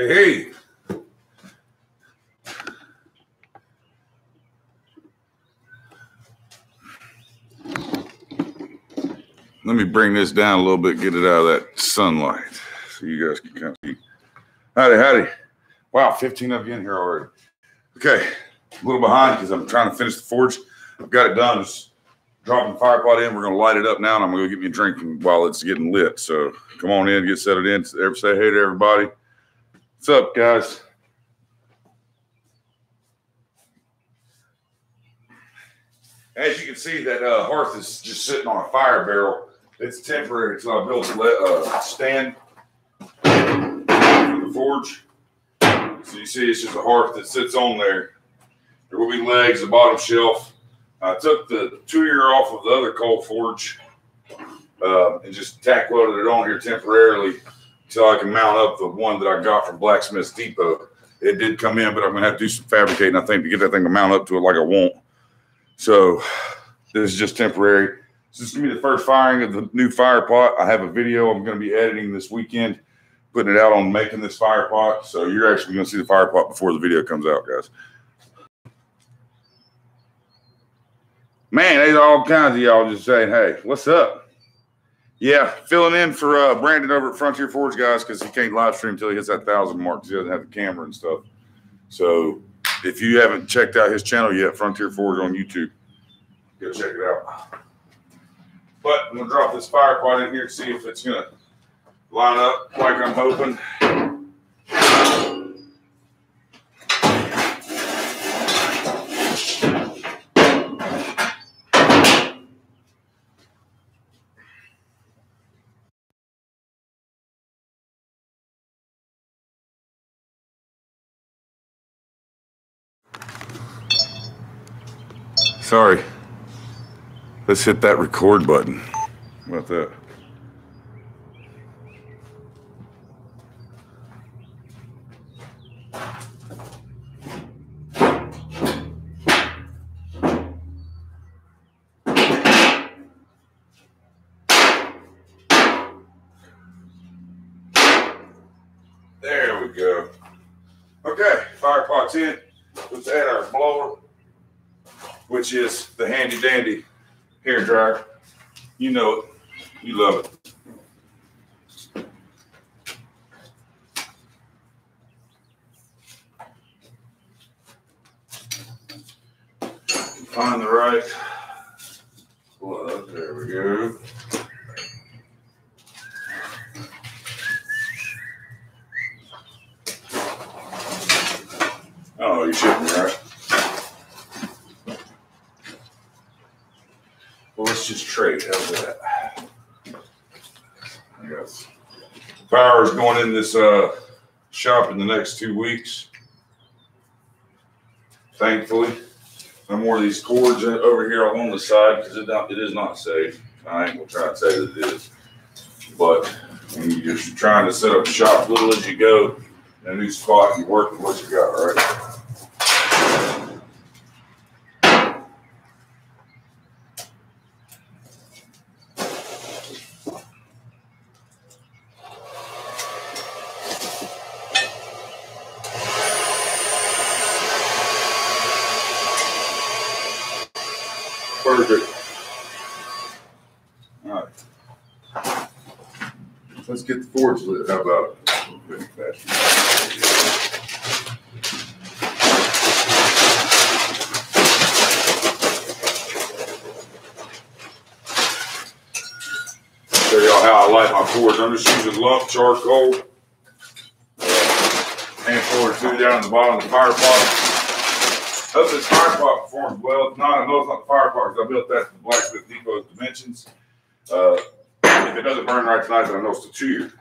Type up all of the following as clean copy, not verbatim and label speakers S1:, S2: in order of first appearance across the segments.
S1: Hey. Let me bring this down a little bit, get it out of that sunlight so you guys can kind of see. Howdy. Wow, 15 of you in here already. Okay, a little behind because I'm trying to finish the forge. I've got it done. Just dropping the fire pot in. We're going to light it up now, and I'm going to go get me a drink while it's getting lit. So come on in, get settled in. Say hey to everybody. What's up, guys? As you can see, that hearth is just sitting on a fire barrel. It's temporary until I build a stand for the forge. So you see, it's just a hearth that sits on there. There will be legs, the bottom shelf. I took the 2-year off of the other coal forge and just tack welded it on here temporarily until I can mount up the one that I got from Blacksmith's Depot. It did come in, but I'm going to have to do some fabricating, I think, to get that thing to mount up to it like I want. So this is just temporary. This is going to be the first firing of the new fire pot. I have a video I'm going to be editing this weekend, putting it out on making this fire pot. So you're actually going to see the fire pot before the video comes out, guys. Man, there's all kinds of y'all just saying, hey, what's up? Yeah, filling in for Brandon over at Frontier Forge, guys, because he can't live stream until he hits that 1,000 mark because he doesn't have the camera and stuff. So if you haven't checked out his channel yet, Frontier Forge on YouTube, go check it out. But I'm going to drop this fire pot in here to see if it's going to line up like I'm hoping. Sorry. Let's hit that record button. How about that? There we go. Okay, fire pot's in. Let's add our blower, which is the handy dandy hair dryer. You know it. You love it. Find the right plug. There we go. Oh, you shouldn't be right. Well, let's just trade. How's that? I guess power is going in this shop in the next 2 weeks. Thankfully, no more of these cords over here along the side because it is not safe. I ain't gonna try to say that it is, but when you're just trying to set up shop little as you go in a new spot, you work with what you got, right? Perfect. All right. Let's get the forge lit. How about it? Show y'all how I light my forge. I'm just using lump charcoal. Handful or two down at the bottom of the fire pot. Hope this fire pot performs well. If not, I know it's not the fire pot because I built that to the Blacksmith Depot's dimensions. If it doesn't burn right tonight, then I know it's a 2-year.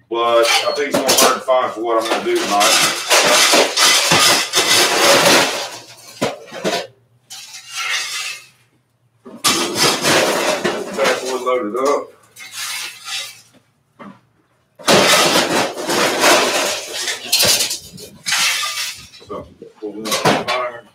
S1: But I think it's going to burn fine for what I'm going to do tonight. Back one loaded up. So, pull it up iron.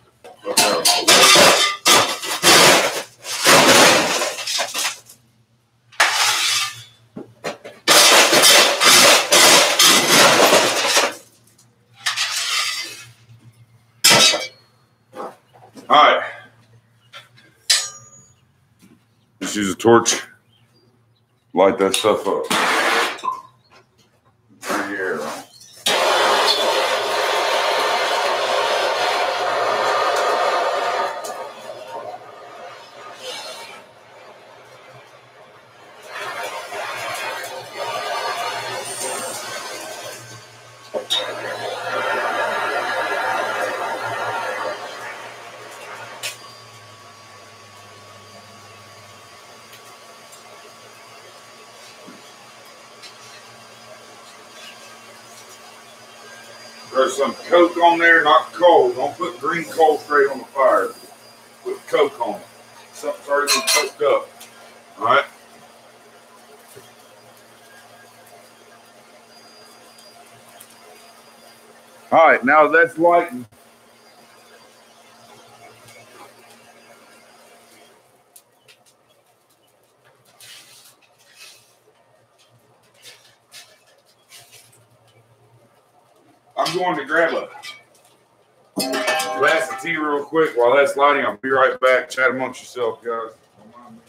S1: Just use a torch, light that stuff up. Turn the air on. There's some Coke on there, not coal. Don't put green coal straight on the fire. Put Coke on it. Something's already been cooked up. All right. All right, now that's lighting. I'm going to grab a glass of tea real quick while that's lighting. I'll be right back. Chat amongst yourself, guys. Don't mind me.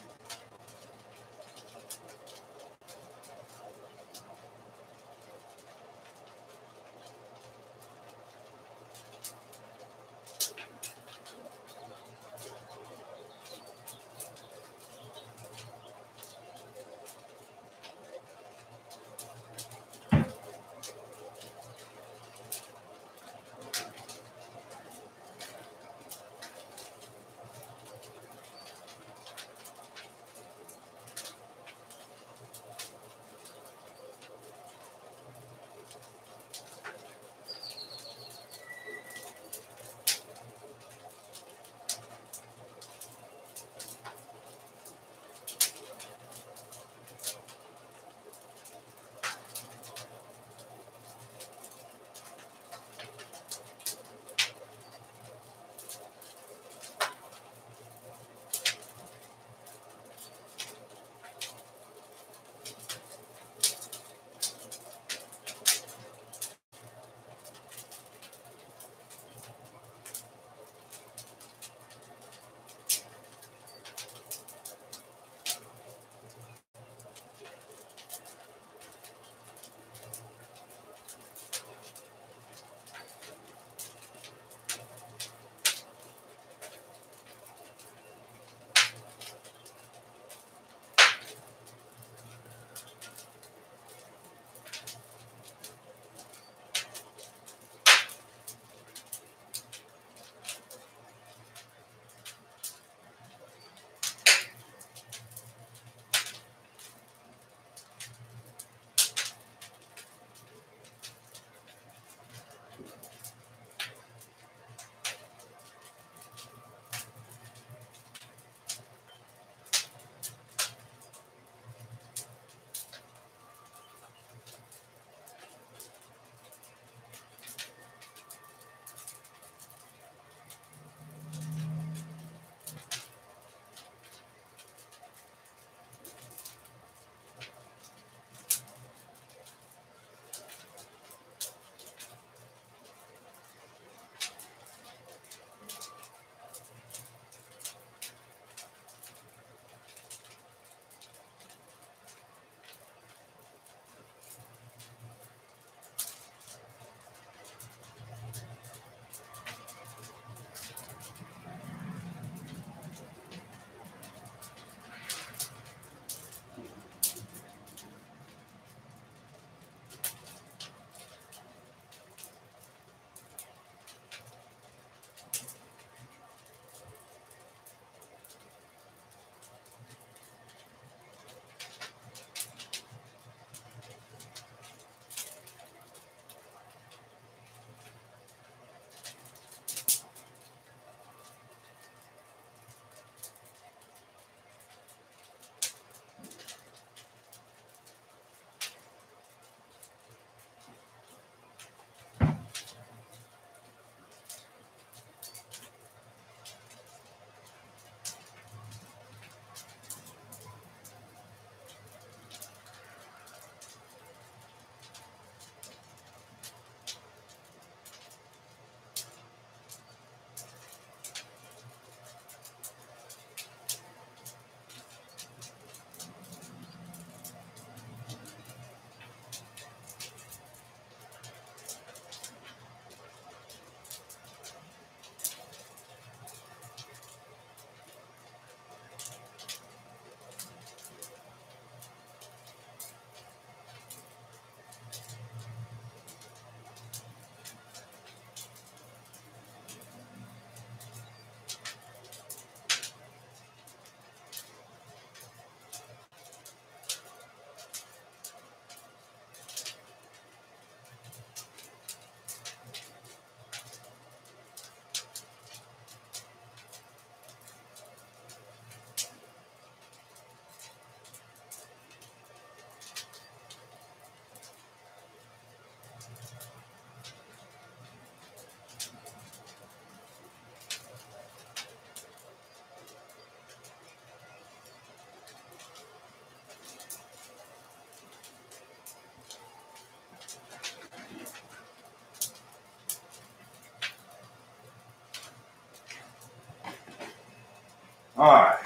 S1: All right.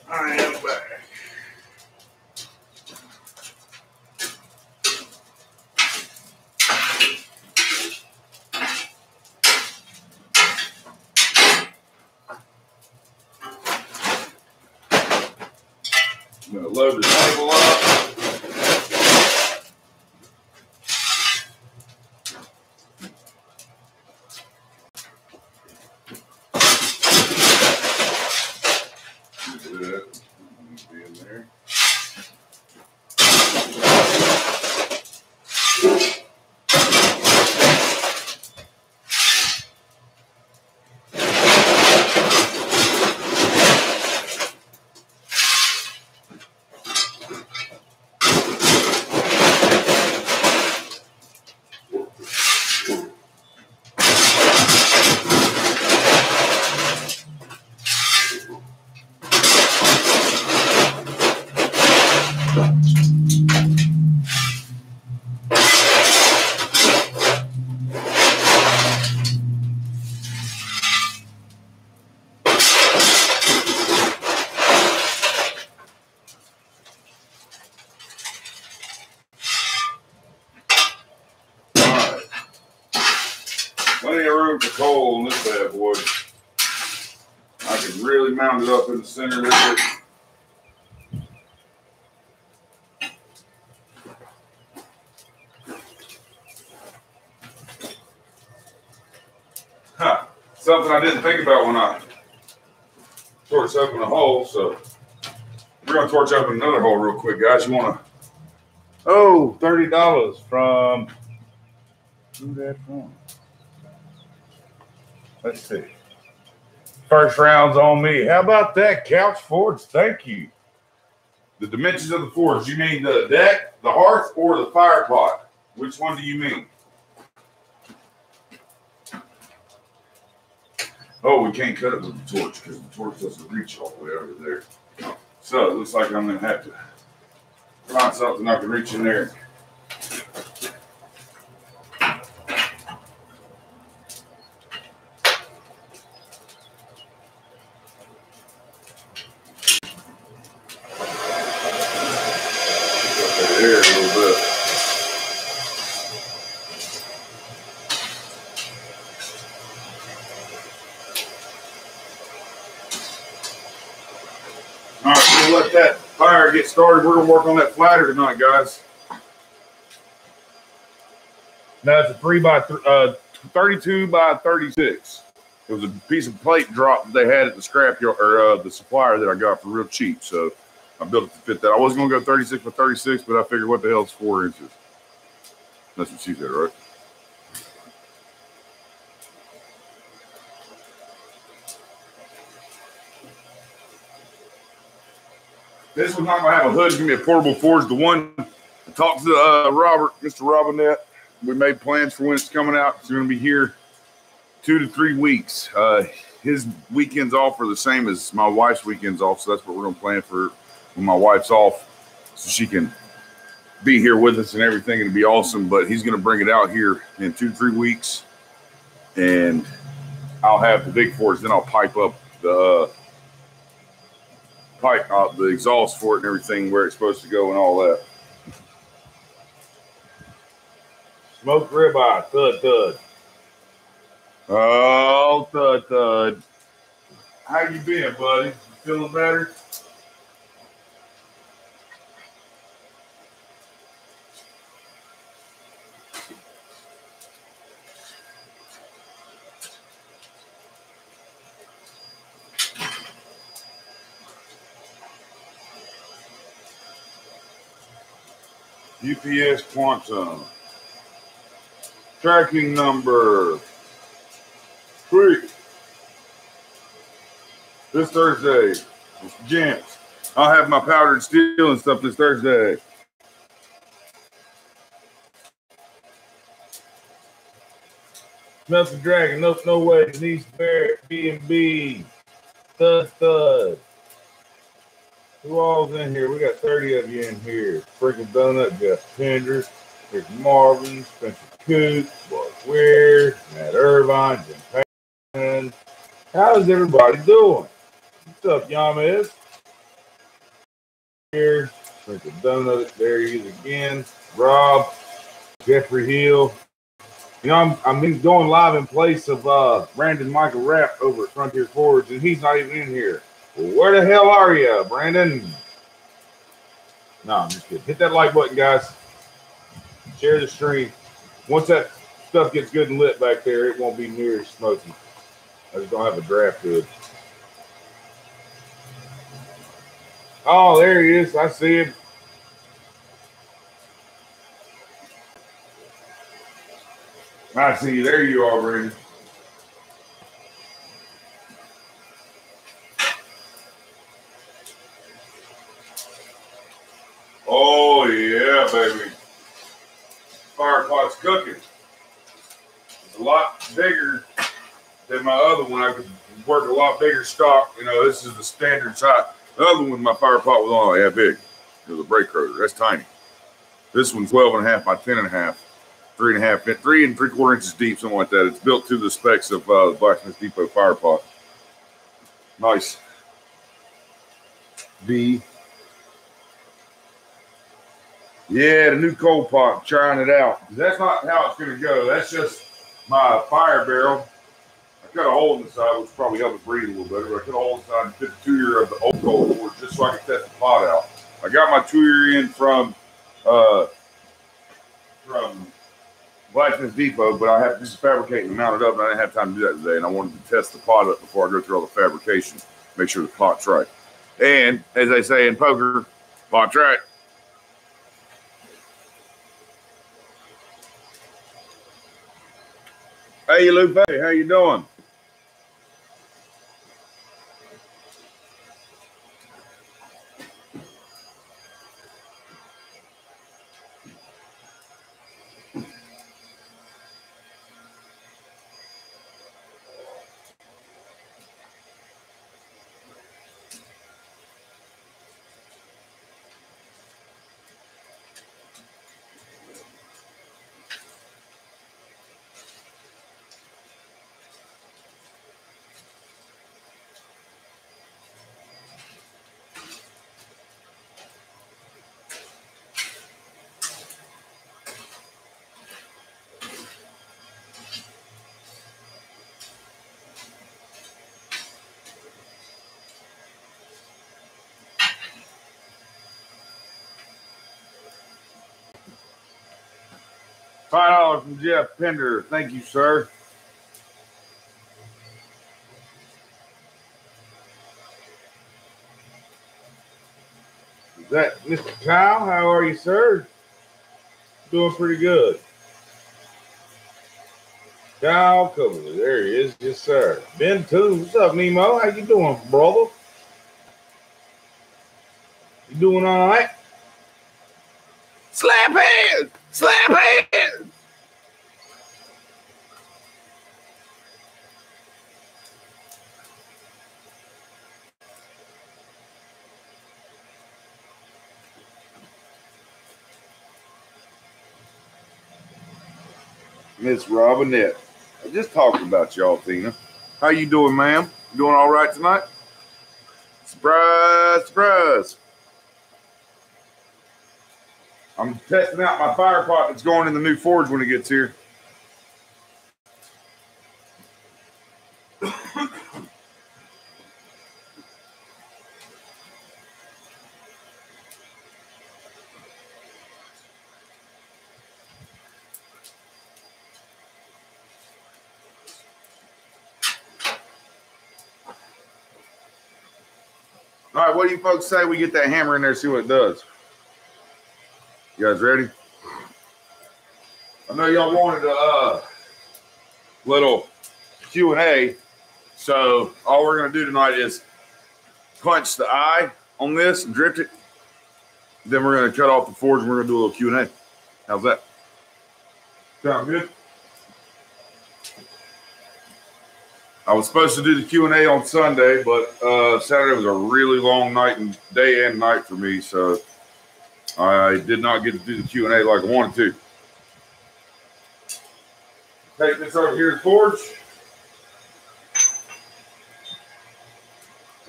S1: I am back. I'm going to load the table up. That needs to be in there. Plenty of room for coal in this bad boy. I can really mount it up in the center of it. Huh. Something I didn't think about when I torched open a hole, so we're going to torch open another hole real quick, guys. You want to? Oh, $30 from. Who's that from? Let's see. First round's on me. How about that, Couch Forge? Thank you. The dimensions of the forge. You mean the deck, the hearth, or the fire pot? Which one do you mean? Oh, we can't cut it with the torch because the torch doesn't reach all the way over there. So it looks like I'm going to have to find something I can reach in there. There a little bit. All right, we'll let that fire get started. We're gonna work on that flatter tonight, guys. Now it's a 32 by 36. It was a piece of plate drop that they had at the scrap yard or the supplier that I got for real cheap. So I built it to fit that. I wasn't gonna go 36 by 36, but I figured what the hell is 4 inches? That's what she said, right? This one's not gonna have a hood. It's gonna be a portable forge. The one I talked to Robert, Mr. Robinette. We made plans for when it's coming out. It's gonna be here 2 to 3 weeks. His weekends off are the same as my wife's weekends off, so that's what we're gonna plan for when my wife's off, so she can be here with us and everything. It'll be awesome. But he's gonna bring it out here in 2 to 3 weeks, and I'll have the big forge. Then I'll pipe up the the exhaust for it and everything where it's supposed to go and all that. Smoked ribeye, thud thud. Oh, thud thud. How you been, buddy? You feeling better? UPS Quantum. Tracking number 3. This Thursday. Gents. I'll have my powdered steel and stuff this Thursday. Nothing dragging. No way. Denise Barrett, B&B. Thud thud. Who all's in here? We got 30 of you in here. Freaking Donut, Jeff Tenders. There's Marvin, Spencer
S2: Coot, Mark Weir, Matt Irvine, Jim Payne. How's everybody doing? What's up, Yamas? Here, Sprinkle Donut, there he is again. Rob, Jeffrey Hill. You know, I'm going live in place of Brandon Michael Rapp over at Frontier Forge, and he's not even in here. Well, where the hell are you, Brandon? No, I'm just kidding. Hit that like button, guys. Share the stream. Once that stuff gets good and lit back there, it won't be near as smoky. I just don't have a draft hood. Oh, there he is. I see him. I see you. There you are, Brandon. Oh, yeah, baby. Fire pot's cooking. It's a lot bigger than my other one. I could work a lot bigger stock. You know, this is the standard size. The other one, my fire pot was only that big. It was a brake rotor. That's tiny. This one's 12.5 by 10.5. 3.5, 3 3/4 inches deep, something like that. It's built to the specs of the Blacksmith Depot fire pot. Nice. B. Yeah, the new coal pot, trying it out. That's not how it's going to go. That's just my fire barrel. I cut a hole in the side, which probably helped it breathe a little better, but I cut a hole in the side and fit the 2-year of the old coal forge just so I could test the pot out. I got my 2-year in from Blacksmith Depot, but I have to just fabricate and mount it up, and I didn't have time to do that today, and I wanted to test the pot up before I go through all the fabrication, make sure the pot's right. And, as they say in poker, pot's right. Hey, Lupe, how you doing? $5 from Jeff Pender. Thank you, sir. Is that Mr. Kyle? How are you, sir? Doing pretty good. Kyle Coverly. There he is. Yes, sir. Ben Toon. What's up, Nemo? How you doing, brother? You doing all right? Slap hands! Slap hands! Miss Robinette. I just talked about y'all, Tina. How you doing, ma'am? You doing all right tonight? Surprise, surprise. I'm testing out my fire pot that's going in the new forge when it gets here. All right, what do you folks say we get that hammer in there, see what it does? You guys ready? I know y'all wanted a little Q&A, so all we're going to do tonight is punch the eye on this and drift it. Then we're going to cut off the forge and we're going to do a little Q&A. How's that? Sound good? I was supposed to do the Q&A on Sunday, but Saturday was a really long night and day and night for me, so I did not get to do the Q&A like I wanted to. this over here in the forge.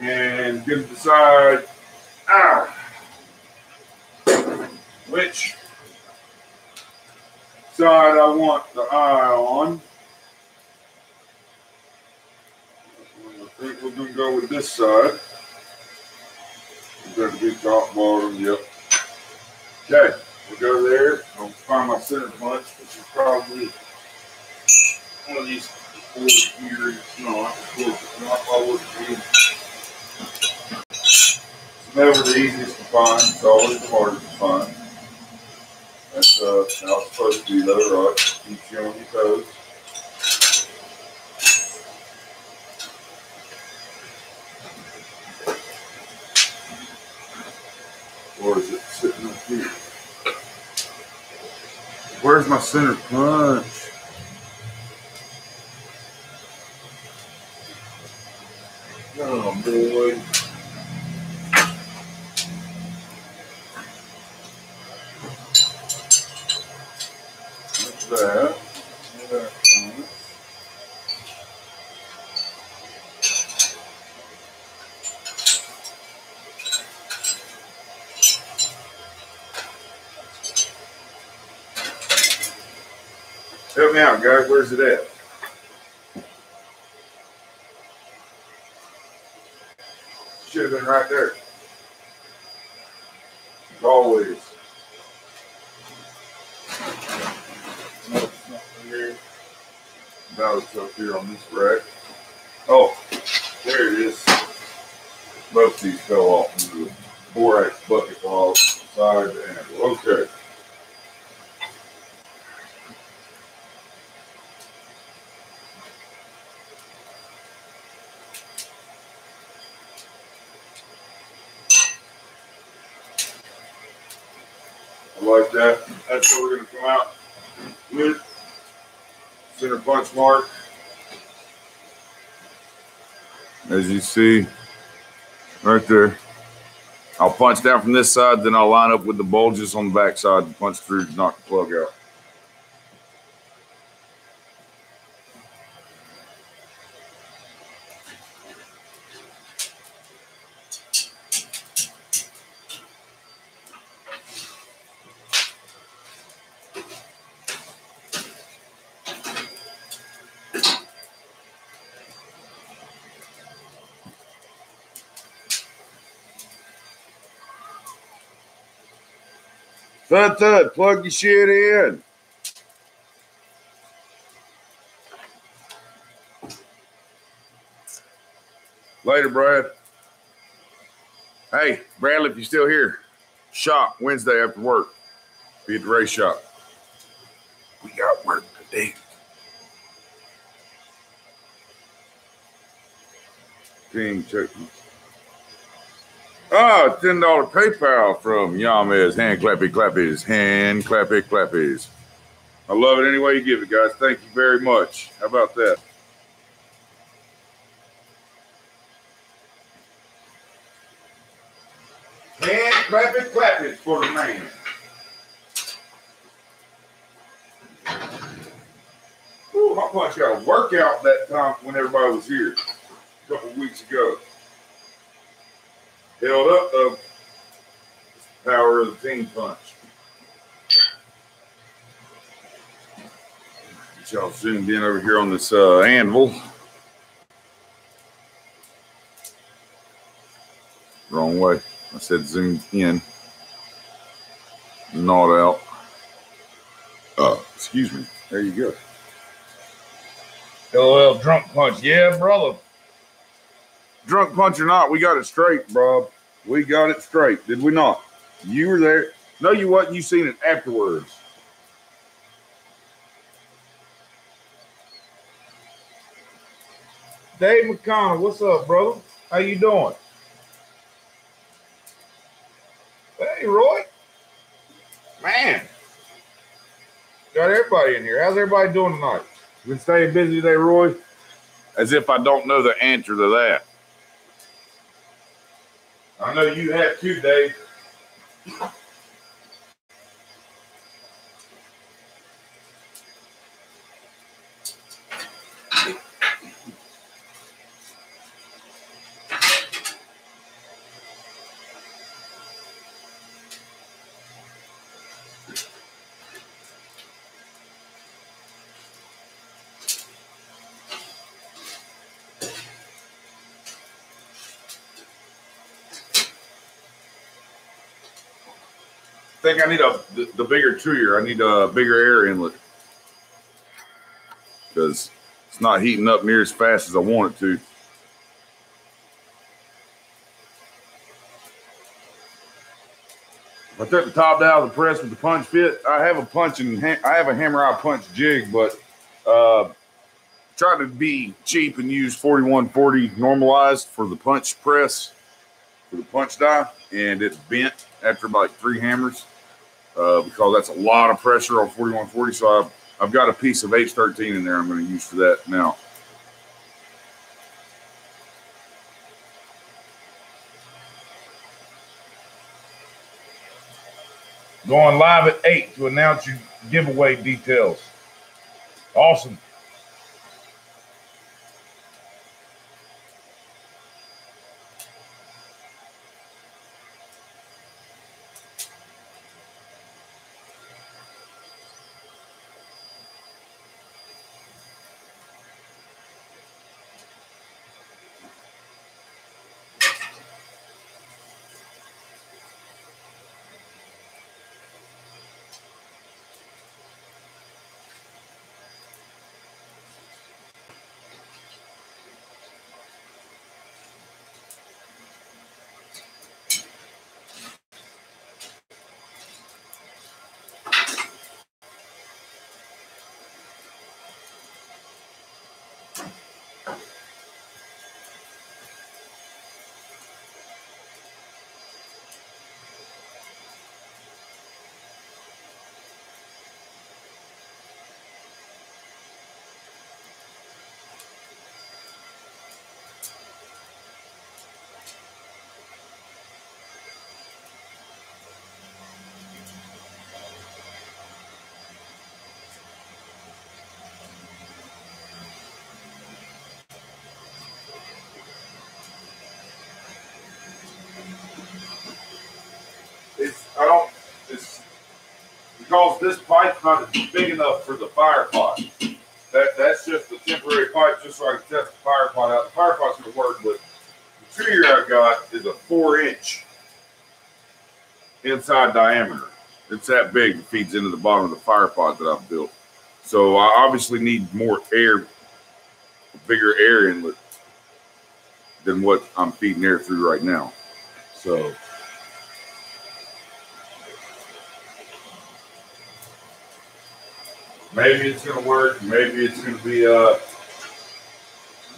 S2: And get to decide which side I want the eye on. I think we're going to go with this side. Got to be top, bottom, yep. Okay, we'll go there. I'll find my center punch, which is probably one of these boards here. It's not, always be. It's never the easiest to find. It's always the hardest to find. That's how it's supposed to be, though, right? Keeps you on your toes. Or is it sitting up here? Where's my center punch? Oh, boy. What's that? Help me out, guys. Where's it at? Should have been right there. As always. No, it's not here. No, it's up here on this rack. Oh, there it is. Both of these fell off into the borax bucket off side to handle. Okay. Like that. That's what we're going to come out with. Center punch mark. As you see, right there. I'll punch down from this side, then I'll line up with the bulges on the back side and punch through to knock the plug out. Thud, plug your shit in. Later, Brad. Hey, Bradley, if you're still here, shop Wednesday after work. Be at the race shop. We got work today. King checking. Oh, $10 PayPal from Yamez. Hand clappy clappies. Hand clappy clappies. I love it any way you give it, guys. Thank you very much. How about that? Hand clappy clappies for the man. Ooh, my punch got a workout that time when everybody was here a couple weeks ago. Held up the power of the team punch. Get y'all zoomed in over here on this anvil. Wrong way. I said zoomed in, not out. Excuse me. There you go. LOL drunk punch. Yeah, brother. Drunk punch or not, we got it straight, bro. We got it straight, did we not? You were there. No, you wasn't. You seen it afterwards. Dave McConnell, what's up, brother? How you doing? Hey, Roy. Man. Got everybody in here. How's everybody doing tonight? Been staying busy today, Roy? As if I don't know the answer to that. I know you have too, Dave.
S1: think I need the bigger two-year. I need a bigger air inlet because it's not heating up near as fast as I want it to. I took the top down of the press with the punch bit. I have a hammer-out punch jig, but tried to be cheap and use 4140 normalized for the punch press, for the punch die, and it's bent after about 3 hammers because that's a lot of pressure on 4140. So I've got a piece of H13 in there I'm going to use for that now. Going live at 8 to announce your giveaway details. Awesome. It's because this pipe's not big enough for the fire pot. That's just a temporary pipe just so I can test the fire pot out. The fire pot's gonna work, but the 2-year I got is a 4-inch inside diameter. It's that big, it feeds into the bottom of the fire pot that I've built. So I obviously need more air, a bigger air inlet than what I'm feeding air through right now. So maybe it's going to work. Maybe it's going to be,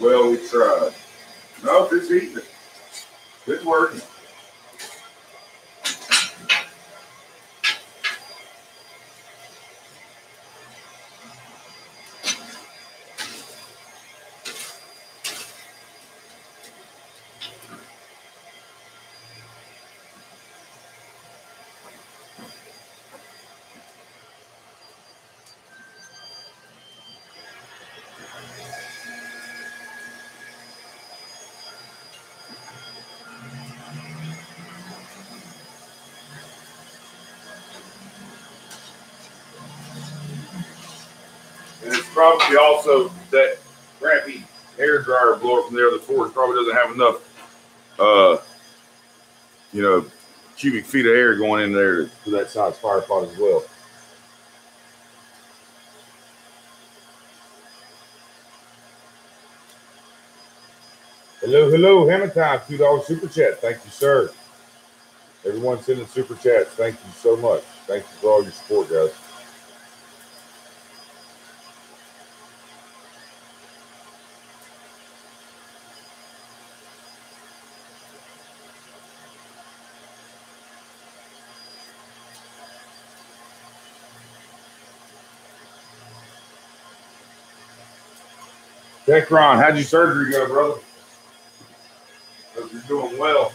S1: well, we tried. No, it's heating. It's working. And it's probably also that crappy hair dryer blower from there. The Ford probably doesn't have enough, cubic feet of air going in there for that size fire pot as well. Hello, Hammer Time, $2 super chat. Thank you, sir. Everyone sending super chats. Thank you so much. Thank you for all your support, guys. Techron, how'd your surgery go, brother? Hope you're doing well.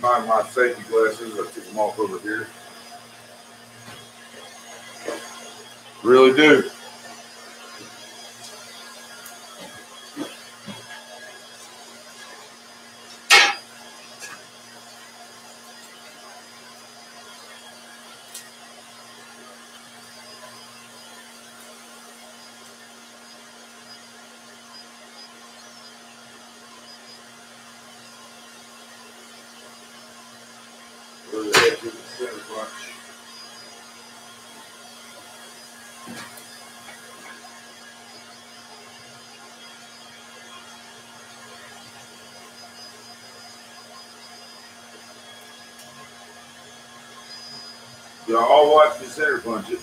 S1: Mind my safety glasses. I took them off over here. Really do.
S2: edge of the center punch. Y'all all watch the center punch it.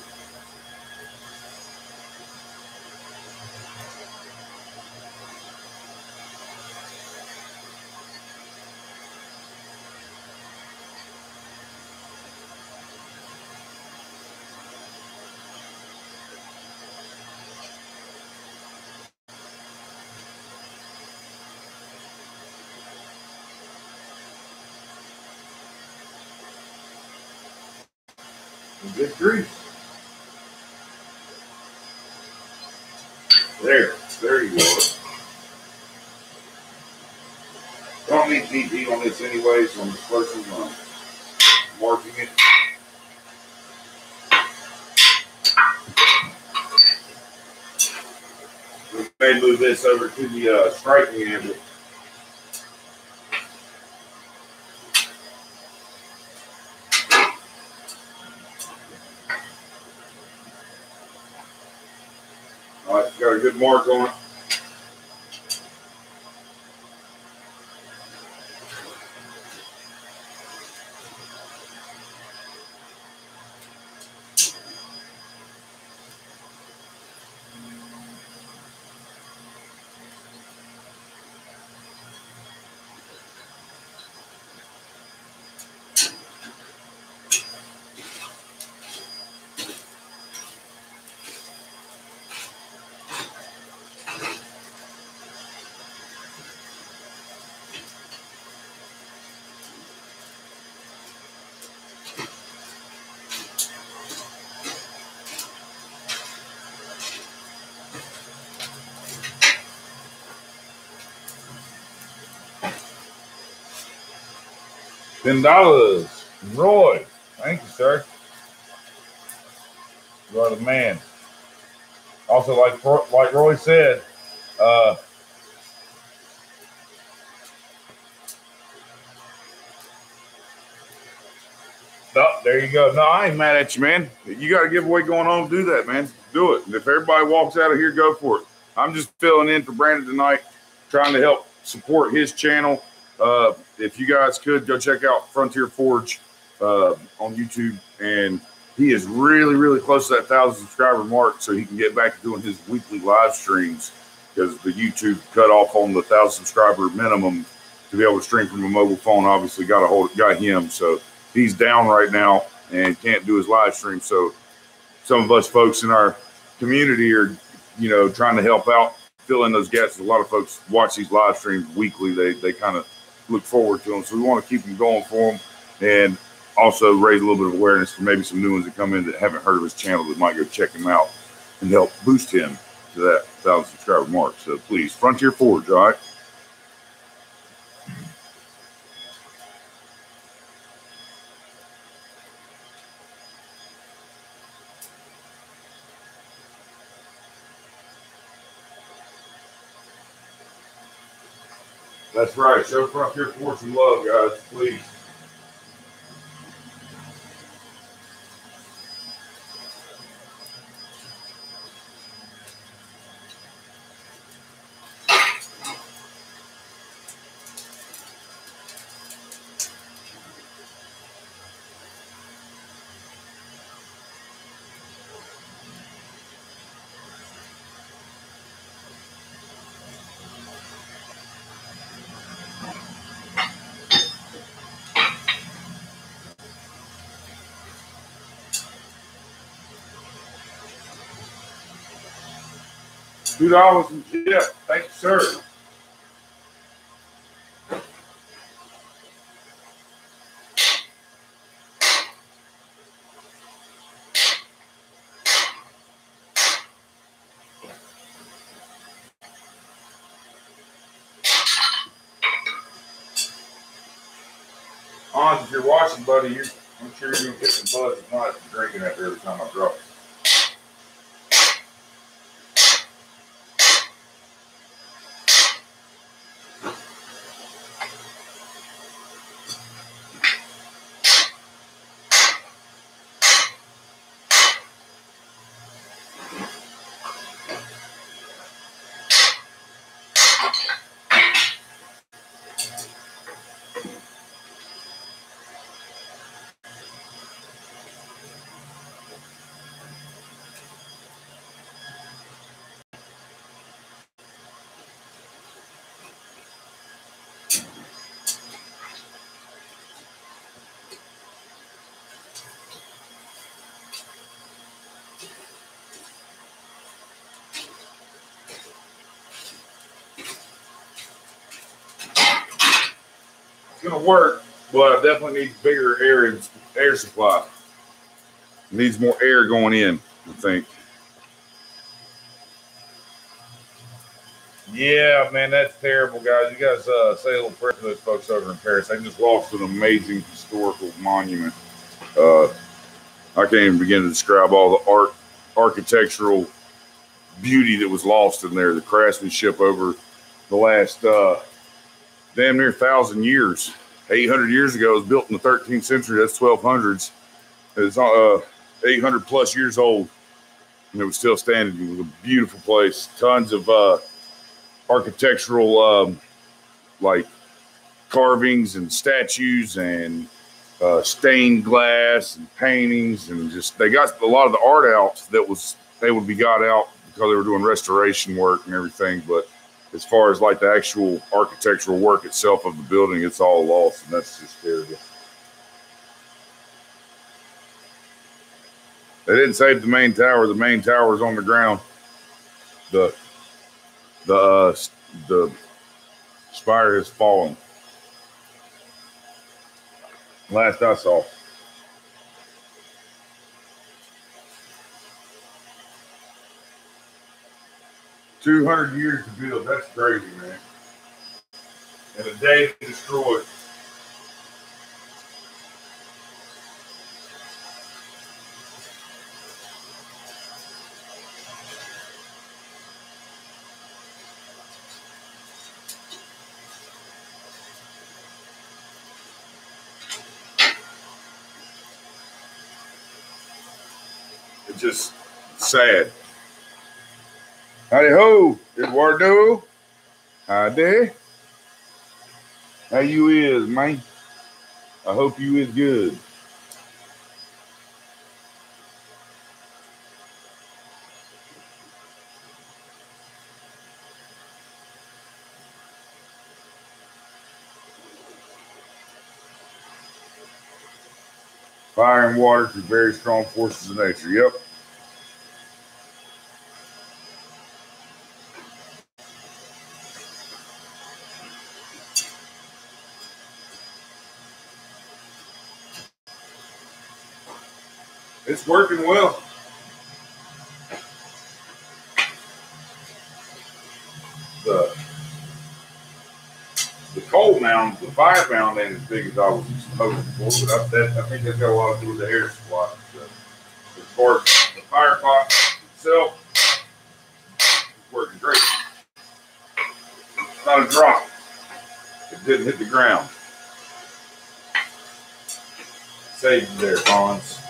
S2: Good grease. There you go. Don't need DP on this anyway, so I'm just first one marking it. We may move this over to the striking handle. All right, got a good mark on it. $10. Roy. Thank you, sir. You are the man. Also, like Roy said, oh, there you go. No, I ain't mad at you, man. You got a giveaway going on. Do that, man. Do it. And if everybody walks out of here, go for it. I'm just filling in for Brandon tonight, trying to help support his channel. If you guys could go check out Frontier Forge on YouTube, and he is really, really close to that 1,000 subscriber mark, so he can get back to doing his weekly live streams because the YouTube cut off on the 1,000 subscriber minimum to be able to stream from a mobile phone. Obviously, got him, so he's down right now and can't do his live stream. So some of us folks in our community are, trying to help out, fill in those gaps. A lot of folks watch these live streams weekly. They kind of look forward to them. So we want to keep them going for them and also raise a little bit of awareness for maybe some new ones that come in that haven't heard of his channel that might go check him out and help boost him to that 1,000 subscriber mark. So please, Frontier Forge, all right? That's right. Show Frontier Forge some love, guys, please. $2 and chip. Thank you, sir. Hans, if you're watching, buddy, I'm sure you're going to get some buzz if not drinking after every time I drop it. gonna work, but it definitely needs bigger air supply. It needs more air going in, I think. Yeah, man, that's terrible, guys. You guys say a little prayer for those folks over in Paris. They just lost an amazing historical monument. I can't even begin to describe all the architectural beauty that was lost in there, the craftsmanship over the last damn near 1,000 years. 800 years ago, it was built in the 13th century. That's 1200s. It's 800 plus years old, and it was still standing. It was a beautiful place. Tons of architectural like carvings and statues and stained glass and paintings, and just they got a lot of the art out that was able to be got out because they were doing restoration work and everything. But as far as like the actual architectural work itself of the building, it's all lost, and that's just terrible. They didn't save the main tower. The main tower is on the ground. The spire has fallen. Last I saw. $200 years to build. That's crazy, man. And a day to destroy it. It's just sad. Howdy ho, Eduardo. Howdy. How you is, man? I hope you is good. Fire and water, two very strong forces of nature. Yep. It's working well. The coal mound, the fire mound ain't as big as I was hoping for, but I think that's got a lot to do with the air supply. So, as far as the fire pot itself, it's working great. It's not a drop. It didn't hit the ground. Saved you there, Hans.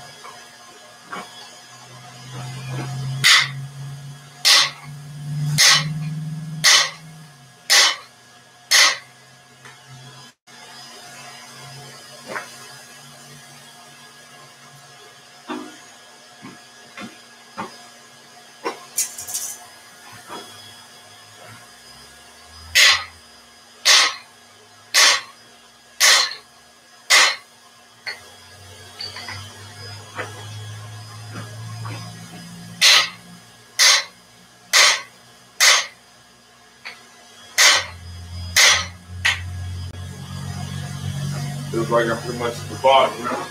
S2: Feels like I'm pretty much at the bottom, you know?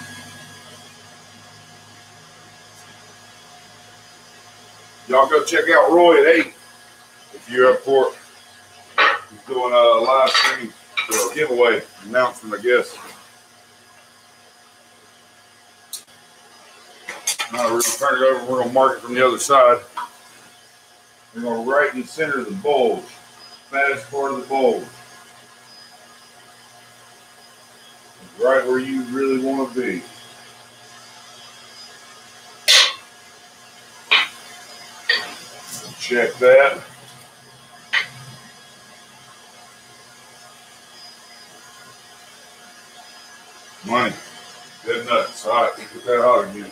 S2: Y'all go check out Roy at 8 if you're up for it. He's doing a live stream for a giveaway announcement, I guess. Now we're going to turn it over. We're going to mark it from the other side. We're going to right in the center of the bulge, fattest part of the bulge. Right where you really want to be. Check that. Money. Dead nuts. All right, put that out again.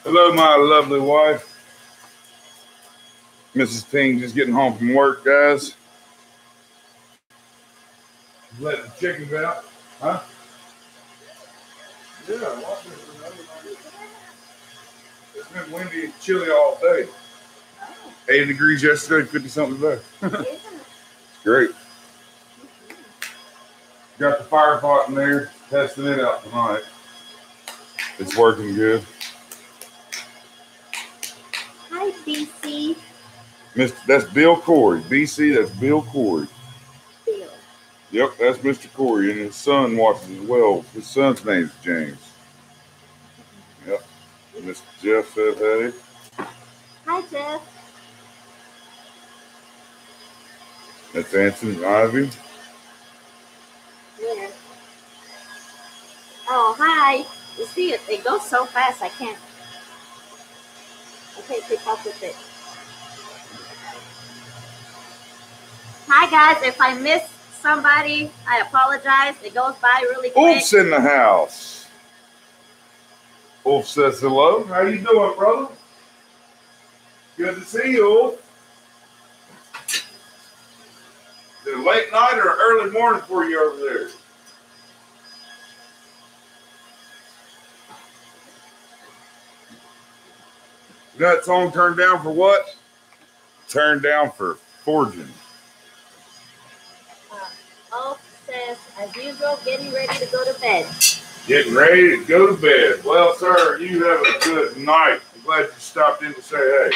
S2: Hello, my lovely wife.
S1: Mrs. Ting just getting home from work, guys. Letting the chickens out, huh? Yeah, watch this. It's been windy and chilly all day. 80 degrees yesterday, 50 something today. It's great. Got the fire pot in there, testing it out tonight. It's working good.
S3: Hi, BC.
S1: That's Bill Corey. BC, that's Bill Corey.
S3: Bill.
S1: Yep, that's Mr. Corey, and his son watches as well. His son's name's James. Yep. Mr. Jeff said hey.
S3: Hi, Jeff.
S1: That's Anson Ivy.
S3: Where? Oh, hi. You see it? It goes so fast, I can't keep up with it. Hi, guys. If I missed somebody, I apologize. It goes by really quick.
S1: Wolf's in the house. Wolf says hello. How you doing, brother? Good to see you, Wolf. Is it late night or early morning for you over there? You know that song Turned Down for what? Turned Down for Forging.
S3: Ulf says, as usual, getting ready to go to bed.
S1: Getting ready to go to bed. Well, sir, you have a good night. I'm glad you stopped in to say hey.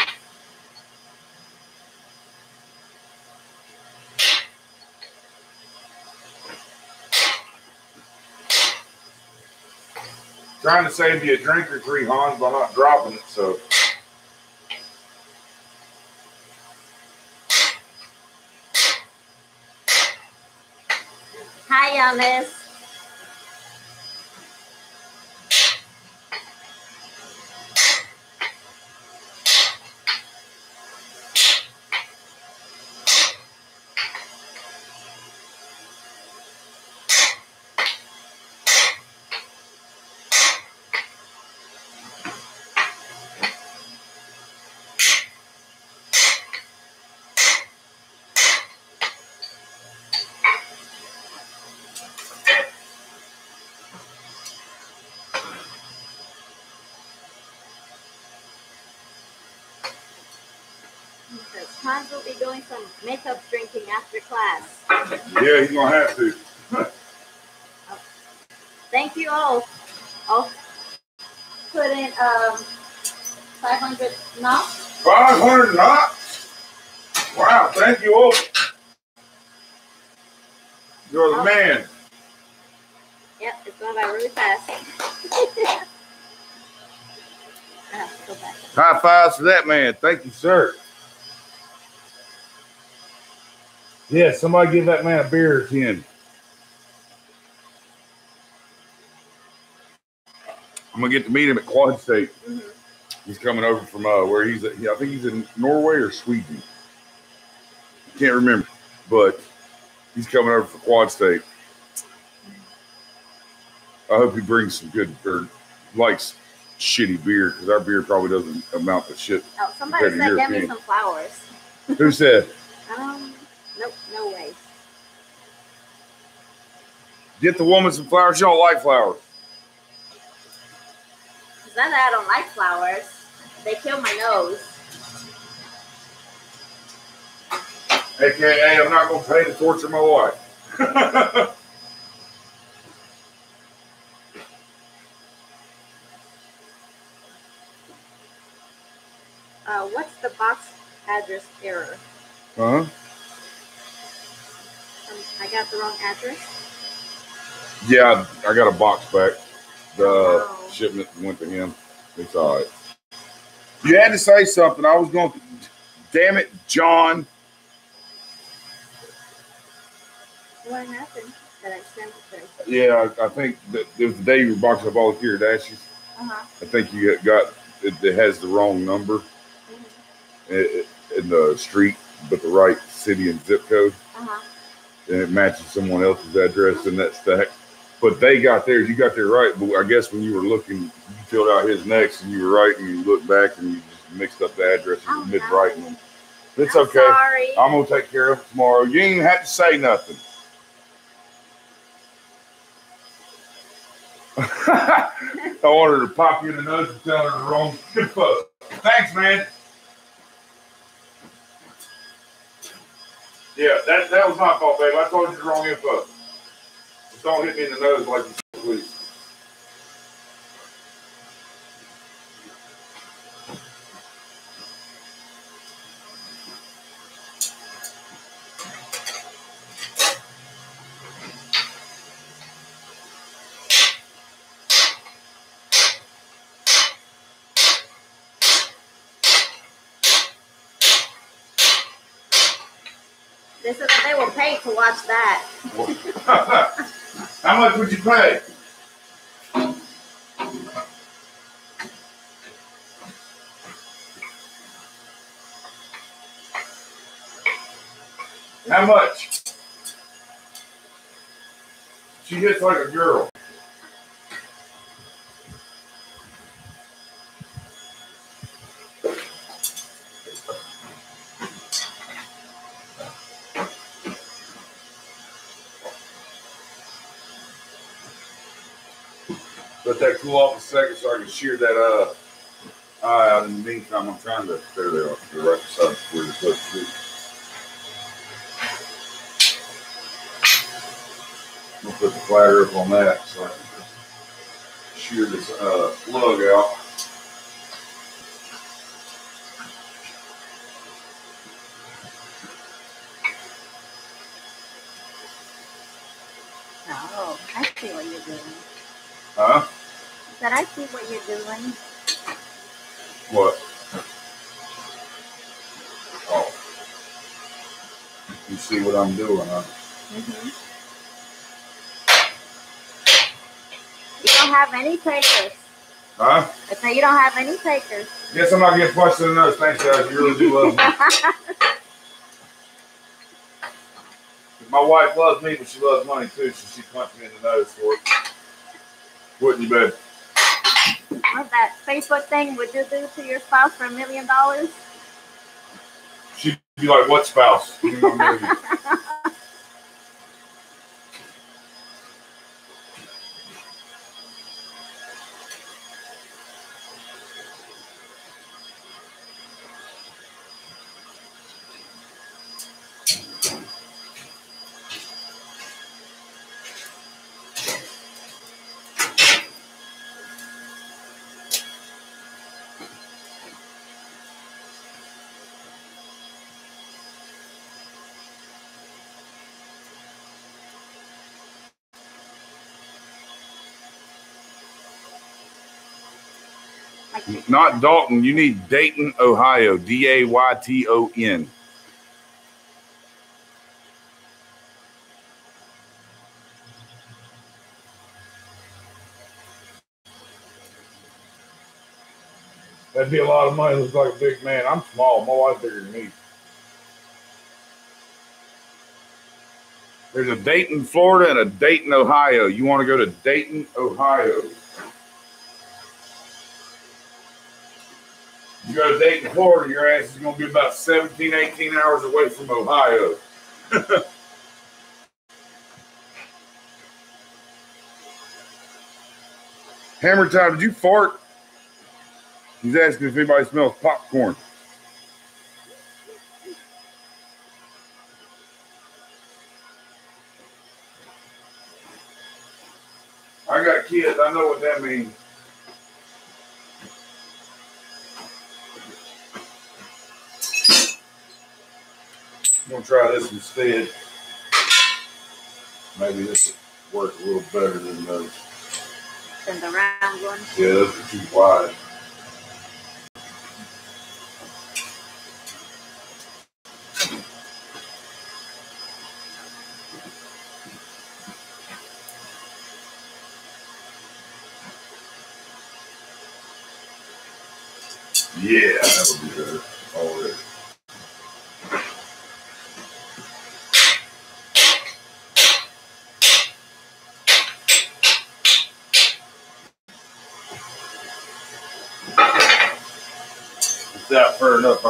S1: Trying to save you a drink or three, Hans, by not dropping it, so.
S3: Hi, Yanis. Hans will be doing some makeup drinking after class.
S1: Yeah, he's going to have to.
S3: Thank you all. I'll put in 500 knots.
S1: 500 knots? Wow, thank you all. You're the man.
S3: Yep, it's going by really fast. Go back.
S1: High fives for that man. Thank you, sir. Yeah, somebody give that man a beer or 10. I'm going to get to meet him at Quad State. Mm-hmm. He's coming over from where he's at. I think he's in Norway or Sweden. Can't remember. But he's coming over for Quad State. I hope he brings some good, or likes shitty beer, because our beer probably doesn't amount to shit.
S3: Oh, somebody said get me some flowers.
S1: Who said?
S3: Nope, no way.
S1: Get the woman some flowers. She don't like flowers.
S3: It's not that I don't like flowers. They kill my nose.
S1: AKA, I'm not going to pay to torture my wife.
S3: What's the box address error?
S1: Uh-huh.
S3: I got the wrong address?
S1: Yeah, I got a box back. The shipment went to him. It's all right. You had to say something. I was going to... Damn it, John.
S3: What happened that I sent it to?
S1: Yeah, I think that it was the day you were boxing up all the Kira Dashes.
S3: Uh-huh.
S1: I think you got... It has the wrong number in the street, but the right city and zip code.
S3: Uh-huh.
S1: And it matches someone else's address in that stack. But they got theirs. You got there right. But I guess when you were looking, you filled out his next, and you were right, and you looked back, and you just mixed up the addresses and mid-writing them. It's
S3: I'm
S1: okay.
S3: sorry.
S1: I'm going to take care of it tomorrow. You ain't even have to say nothing. I wanted to pop you in the nose and tell her the wrong info. Thanks, man. Yeah, that was my fault, babe. I told you the wrong info. Just don't hit me in the nose like you said, please.
S3: They will pay to watch that.
S1: How much would you pay? How much? She hits like a girl. Let that cool off a second so I can shear that eye out. In the meantime, I'm trying to clear that off the right side where you're supposed to be. I'm gonna put the flat earth on that so I can shear this lug out.
S3: Oh, I see what you're doing.
S1: Huh?
S3: I said, I see what you're doing.
S1: What? Oh. You see what I'm doing, huh?
S3: Mm-hmm. You don't have any takers.
S1: Huh?
S3: I say you don't have any takers.
S1: Guess I'm not getting punched in the nose. Thanks, guys. You really do love me. My wife loves me, but she loves money too, so she punched me in the nose for it. Wouldn't you, babe?
S3: What's that Facebook thing would you do to your spouse for $1 million?
S1: She'd be like, what spouse? Not Dalton. You need Dayton, Ohio. Dayton. That'd be a lot of money. Looks like a big man. I'm small. My wife's bigger than me. There's a Dayton, Florida, and a Dayton, Ohio. You want to go to Dayton, Ohio. You go to Dayton, Florida, your ass is going to be about 17, 18 hours away from Ohio. Hammer Time, did you fart? He's asking if anybody smells popcorn. I got kids. I know what that means. I'm going to try this instead. Maybe this will work a little better than those.
S3: Than the round one?
S1: Yeah, those are too wide. Yeah, that'll be better already. It's out far enough.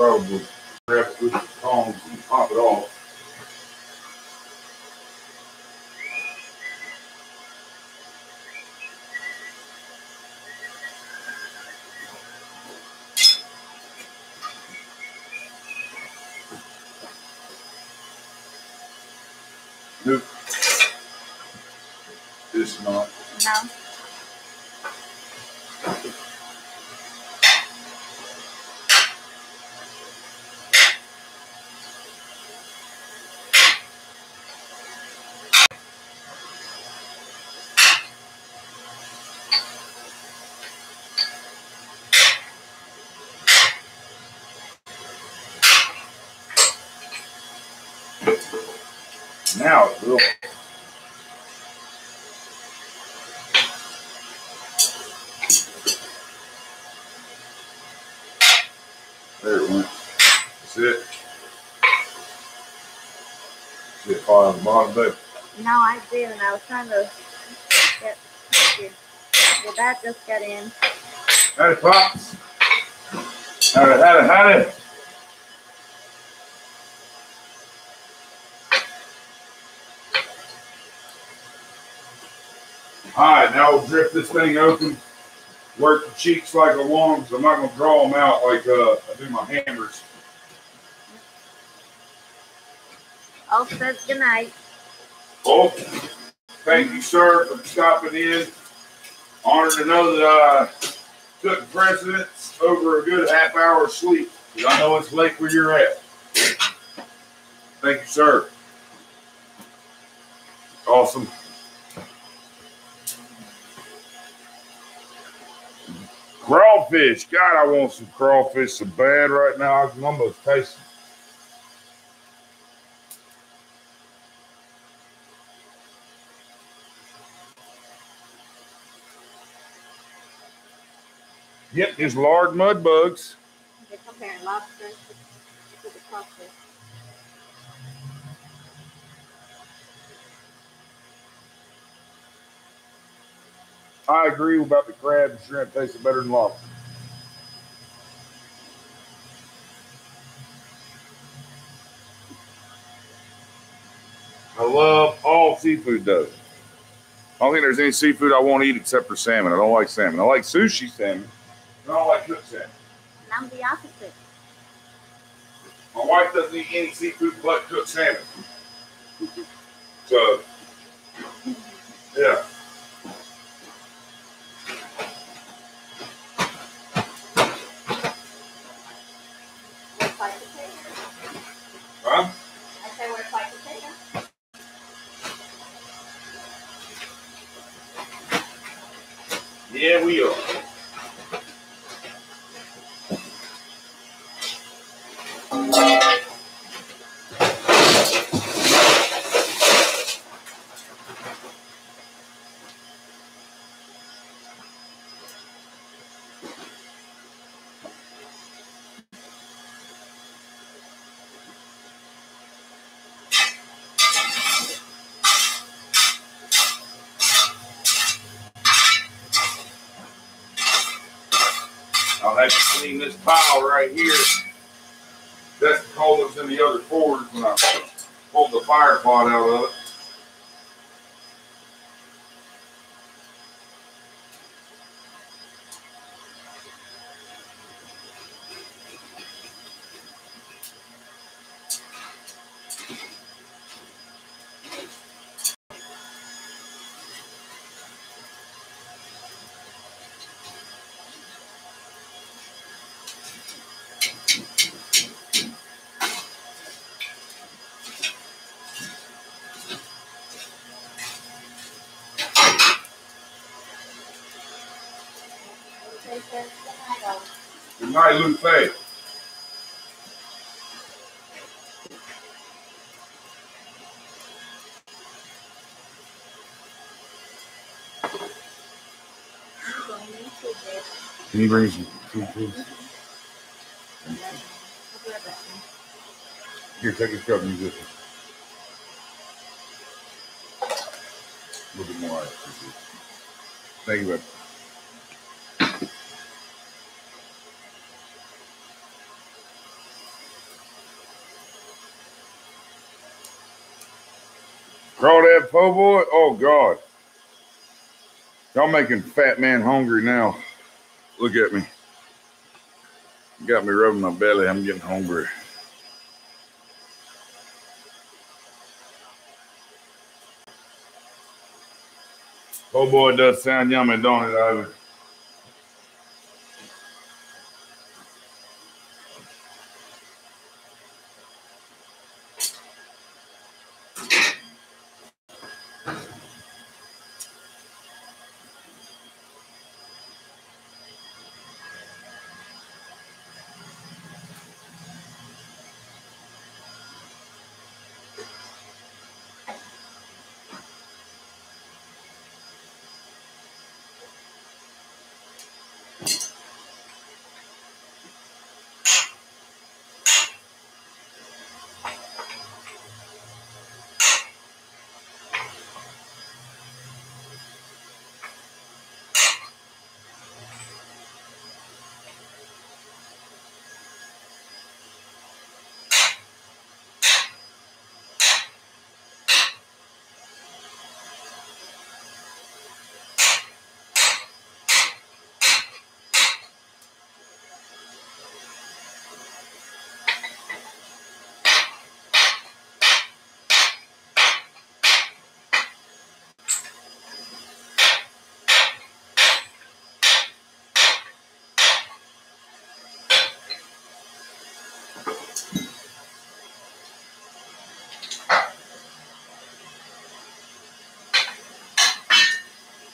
S2: probably grab it with the tongs and pop it off. Nope. It's not.
S3: No.
S2: Now it will. There it went. That's it. See it fall on the bottom there?
S3: No, I do, and I was trying to get. Did that just get in?
S2: Howdy, Pops. Howdy. Alright, now we'll drip this thing open. Work the cheeks like I want them, so I'm not going to draw them out like I do my hammers.
S3: Oh, says goodnight.
S2: Oh, thank you, sir, for stopping in. Honored to know that I took precedence over a good half hour of sleep. I know it's late where you're at. Thank you, sir. Awesome. Crawfish. God, I want some crawfish so bad right now. I can almost taste it. Yep, there's large mud bugs.
S3: They're comparing lobster to the crawfish.
S2: I agree about the crab and shrimp tasting better than lobster. I love all seafood though. I don't think there's any seafood I won't eat except for salmon. I don't like salmon. I like sushi salmon. I don't like cooked salmon.
S3: And I'm the opposite.
S2: My wife doesn't eat any seafood but cooked salmon. So, yeah.
S3: We're quite potato.
S2: Huh?
S3: I say we're quite potato.
S2: Yeah, we are. I'll have to clean this pile right here. That's the coal that was in the other corners when I pulled the fire pot out of it. Good night, Luke Faye. Can you bring some food, please? Here, take a cup and use this one. A little bit more ice. Thank you, bud. Crawdad po' boy? Oh, God. Y'all making fat man hungry now. Look at me. Got me rubbing my belly. I'm getting hungry. Po' boy does sound yummy, don't it, Ivan?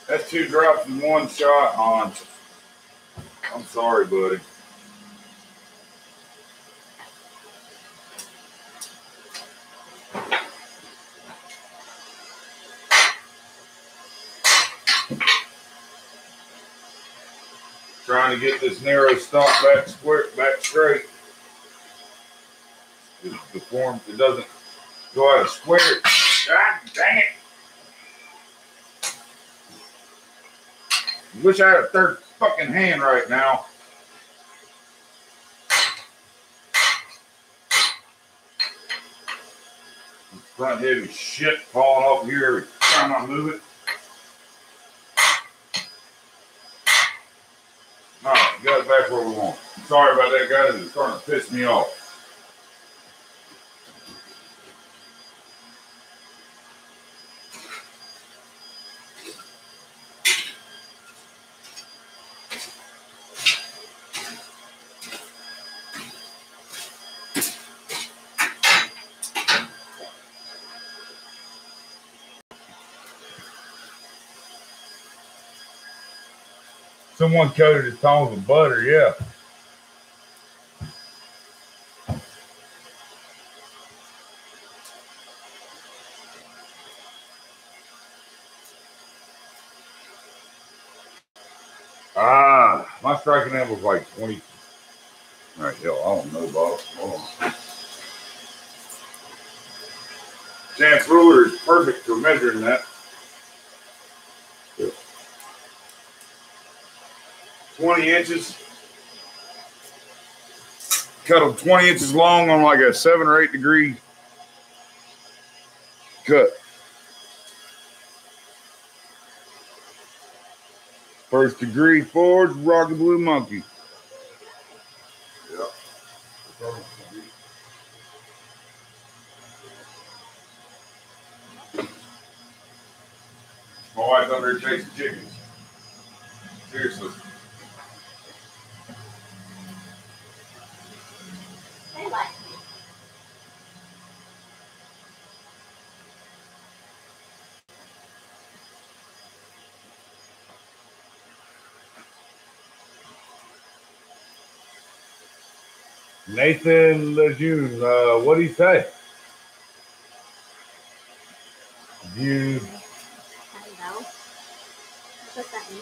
S2: That's 2 drops in 1 shot, Hans. I'm sorry, buddy. Trying to get this narrow stock back straight. The form, it doesn't go out of square. God dang it. Wish I had a third fucking hand right now. Front heavy shit falling off here every time I move it. Alright, got it back where we want. Sorry about that, guys. It's starting to piss me off. Someone coated his tongs with butter, yeah. My striking end was like 20. All right, hell, I don't know, Bob. Hold on. Chance ruler is perfect for measuring that. 20 inches. Cut them 20 inches long on like a 7 or 8 degree cut. First degree forge, rock the blue monkey. Yep. My wife's out there chasing chickens. Seriously.
S3: They like me.
S2: Nathan Lejeune, what do you say? You.
S3: I don't know. What does that mean?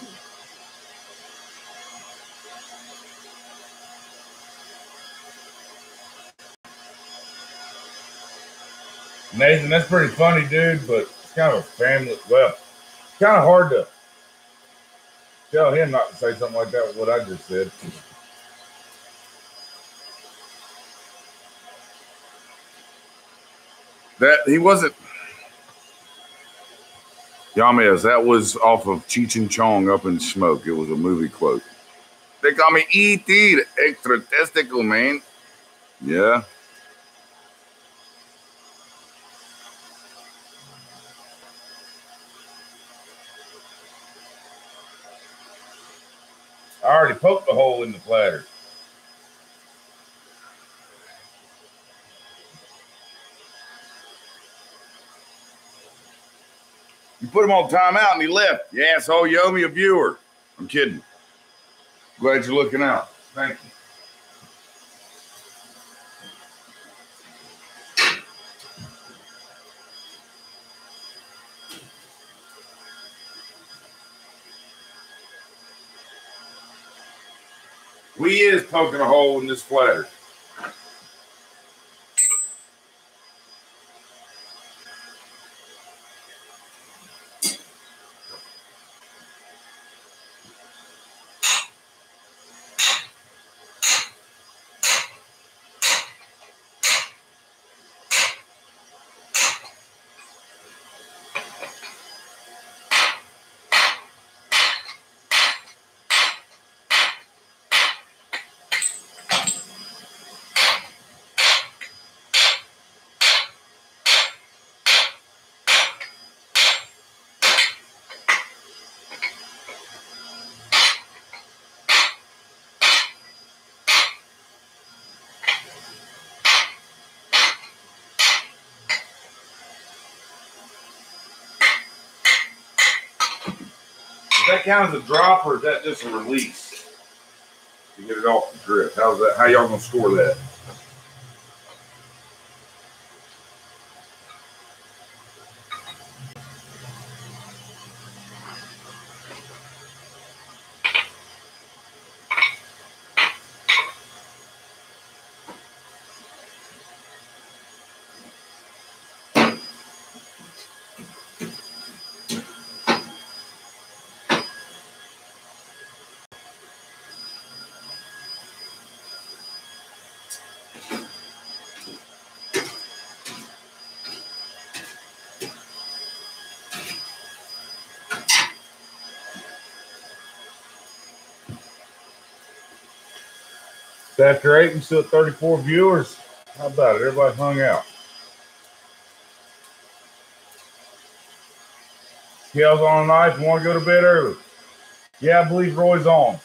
S2: Nathan, that's pretty funny, dude, but it's kind of a family. Well, it's kind of hard to tell him not to say something like that with what I just said. That he wasn't.
S1: Yames, that was off of Cheech and Chong, Up in Smoke. It was a movie quote. They call me E.T., the extra testicle, man. Yeah.
S2: I already poked the hole in the platter.
S1: You put him on timeout and he left. You asshole, you owe me a viewer. I'm kidding. Glad you're looking out. Thank you. We is poking a hole in this platter. Does that count as a drop or is that just a release? To get it off the drip. How's that? How y'all gonna score that?
S2: After 8, we still at 34 viewers. How about it? Everybody hung out. Scales on a knife. You want to go to bed early? Yeah, I believe Roy's on.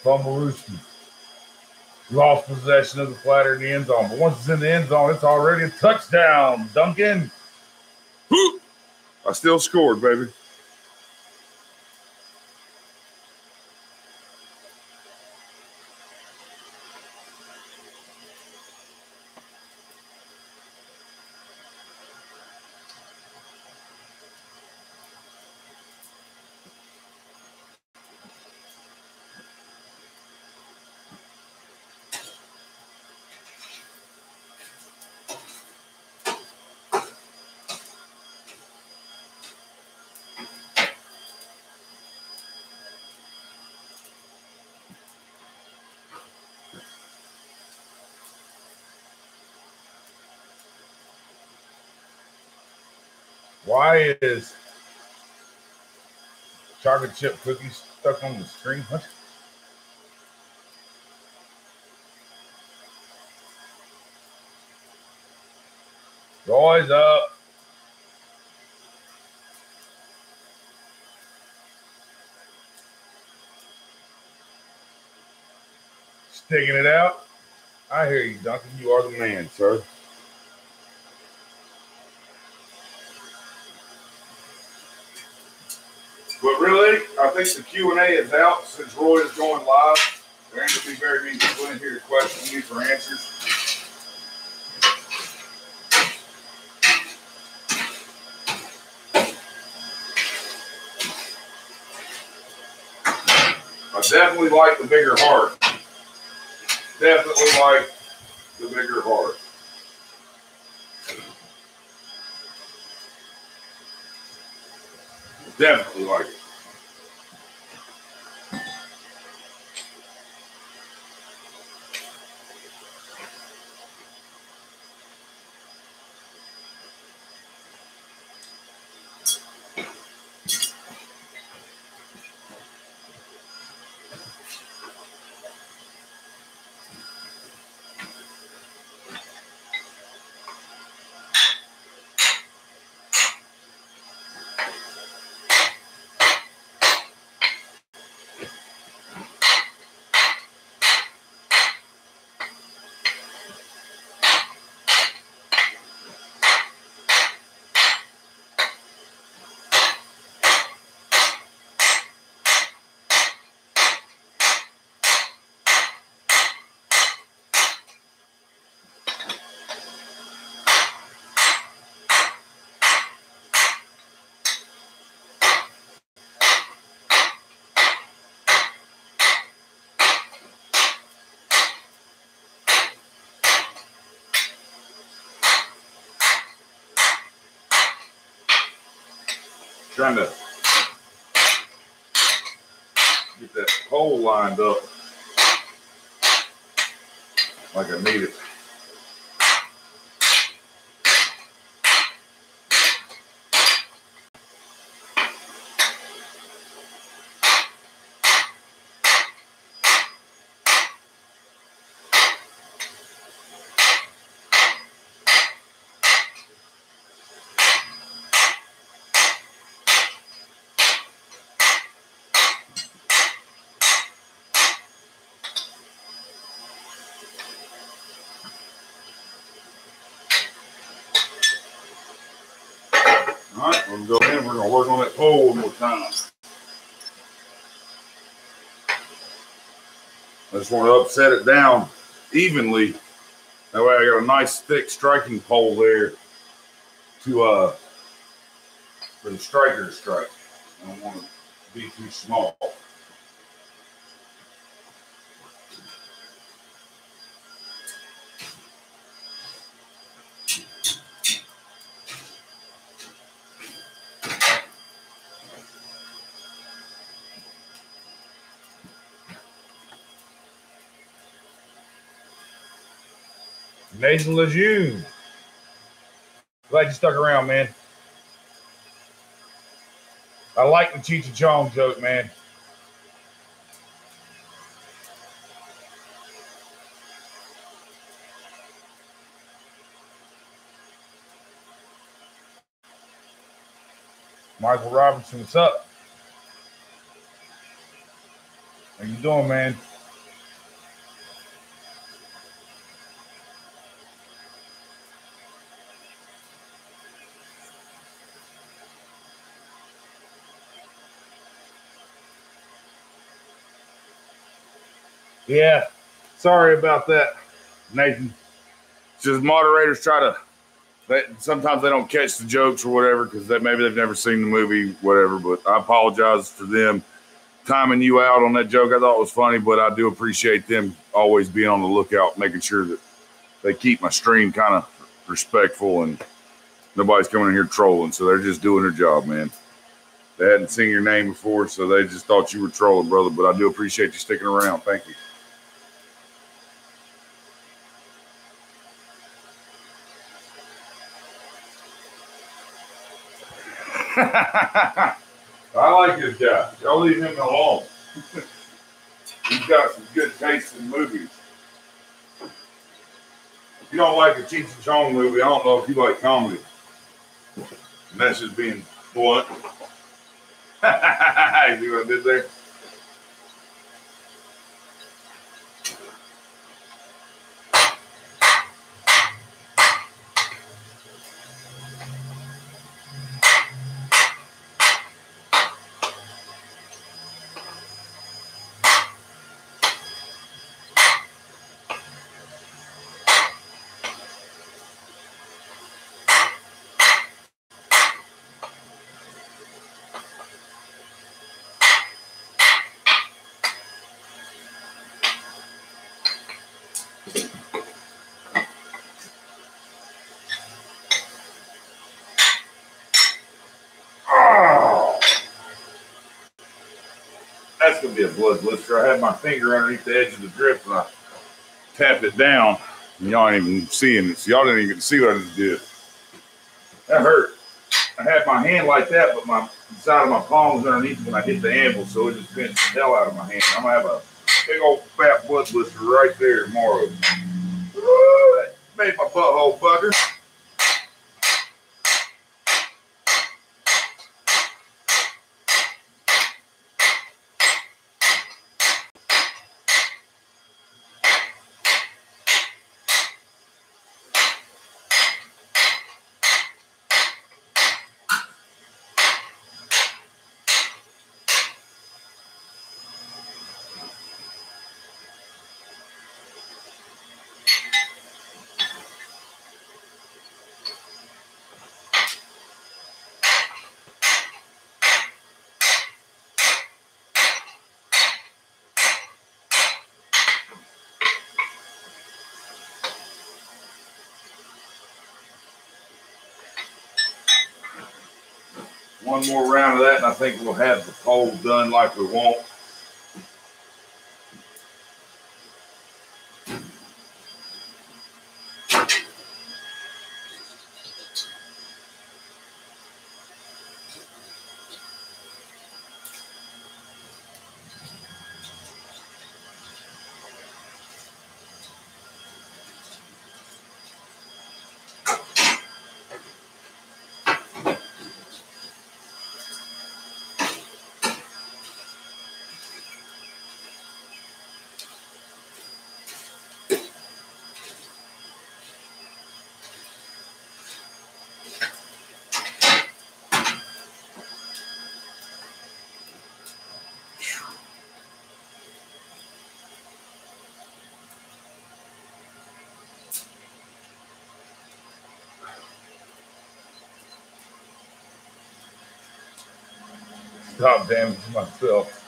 S2: Bumblerooski lost possession of the platter in the end zone. But once it's in the end zone, it's already a touchdown. Duncan.
S1: I still scored, baby.
S2: Why is chocolate chip cookies stuck on the screen? What? Roy's up. Sticking it out. I hear you, Duncan. You are the man, sir.
S1: But really, I think the Q&A is out since Roy is going live. There ain't going to be very many people in here to question me for answers. I definitely like the bigger heart. Definitely like the bigger heart. Definitely like it. Trying to get that hole lined up like I need it. All right, we're going to go in. We're going to work on that pole one more time. I just want to upset it down evenly. That way I got a nice thick striking pole there to for the striker to strike. I don't want it to be too small. Nathan Lejeune. Glad you stuck around, man. I like the Cheech and Chong joke, man. Michael Robinson, what's up? How you doing, man? Yeah, sorry about that, Nathan. It's just moderators try to. Sometimes they don't catch the jokes or whatever because maybe they've never seen the movie, whatever. But I apologize for them timing you out on that joke. I thought it was funny, but I do appreciate them always being on the lookout, making sure that they keep my stream kind of respectful and nobody's coming in here trolling. So they're just doing their job, man. They hadn't seen your name before, so they just thought you were trolling, brother. But I do appreciate you sticking around. Thank you. I like this guy. Y'all leave him alone. He's got some good taste in movies. If you don't like a Cheech and Chong movie, I don't know if you like comedy. And that's just being blunt. See what I did there? That's going to be a blood blister. I had my finger underneath the edge of the drip and I tapped it down. And y'all ain't even seeing it. So y'all didn't even see what I just did. That hurt. I had my hand like that, but my side of my palm was underneath when I hit the anvil, so it just pinched the hell out of my hand. I'm going to have a big old fat blood blister right there tomorrow. Woo, that made my butthole bugger. One more round of that, and I think we'll have the pole done like we want. Stop damaging myself.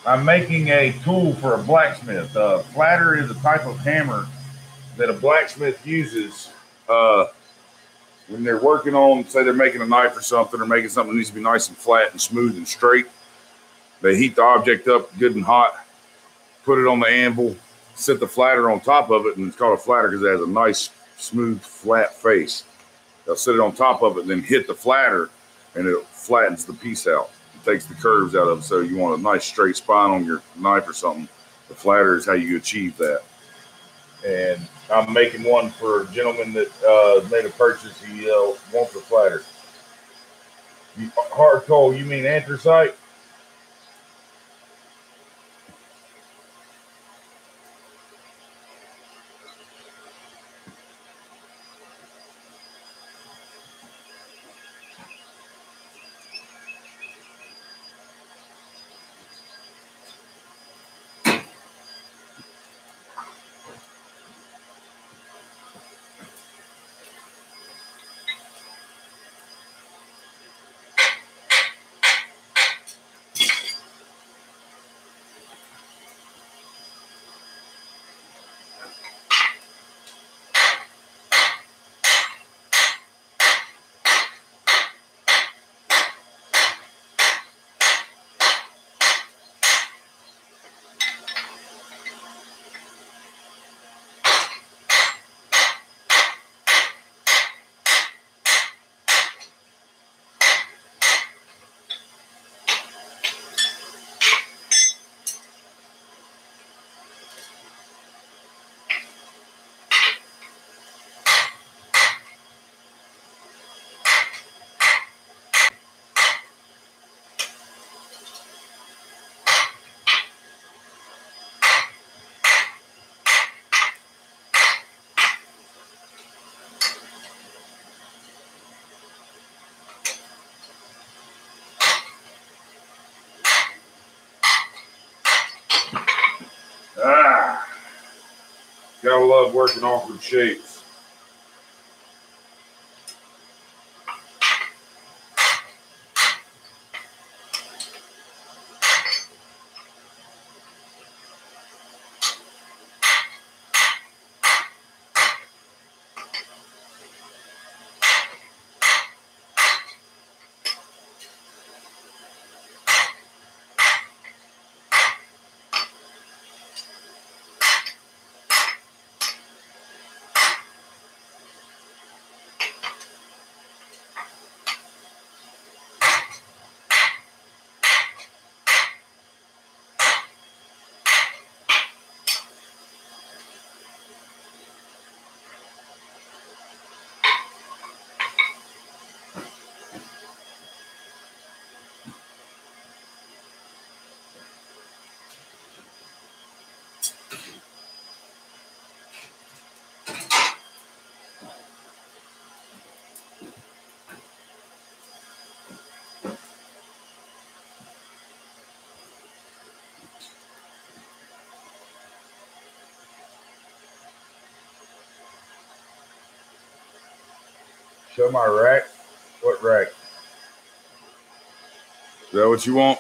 S1: I'm making a tool for a blacksmith. Flatter is a type of hammer that a blacksmith uses when they're working on, say they're making a knife or something, or making something that needs to be nice and flat and smooth and straight. They heat the object up good and hot, put it on the anvil, set the flatter on top of it, and it's called a flatter because it has a nice, smooth, flat face. They'll set it on top of it and then hit the flatter, and it flattens the piece out. It takes the curves out of it, so you want a nice straight spine on your knife or something. The flatter is how you achieve that. And I'm making one for a gentleman that made a purchase. He wants a flatter. Hard coal, you mean anthracite? Gotta love working awkward shapes.
S2: Show my rack. What rack? Is that what you want?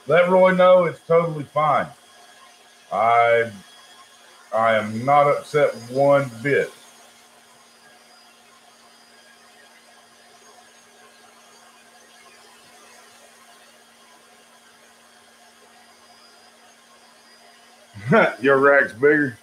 S2: Let Roy know it's totally fine. I am not upset one bit. Your rack's bigger.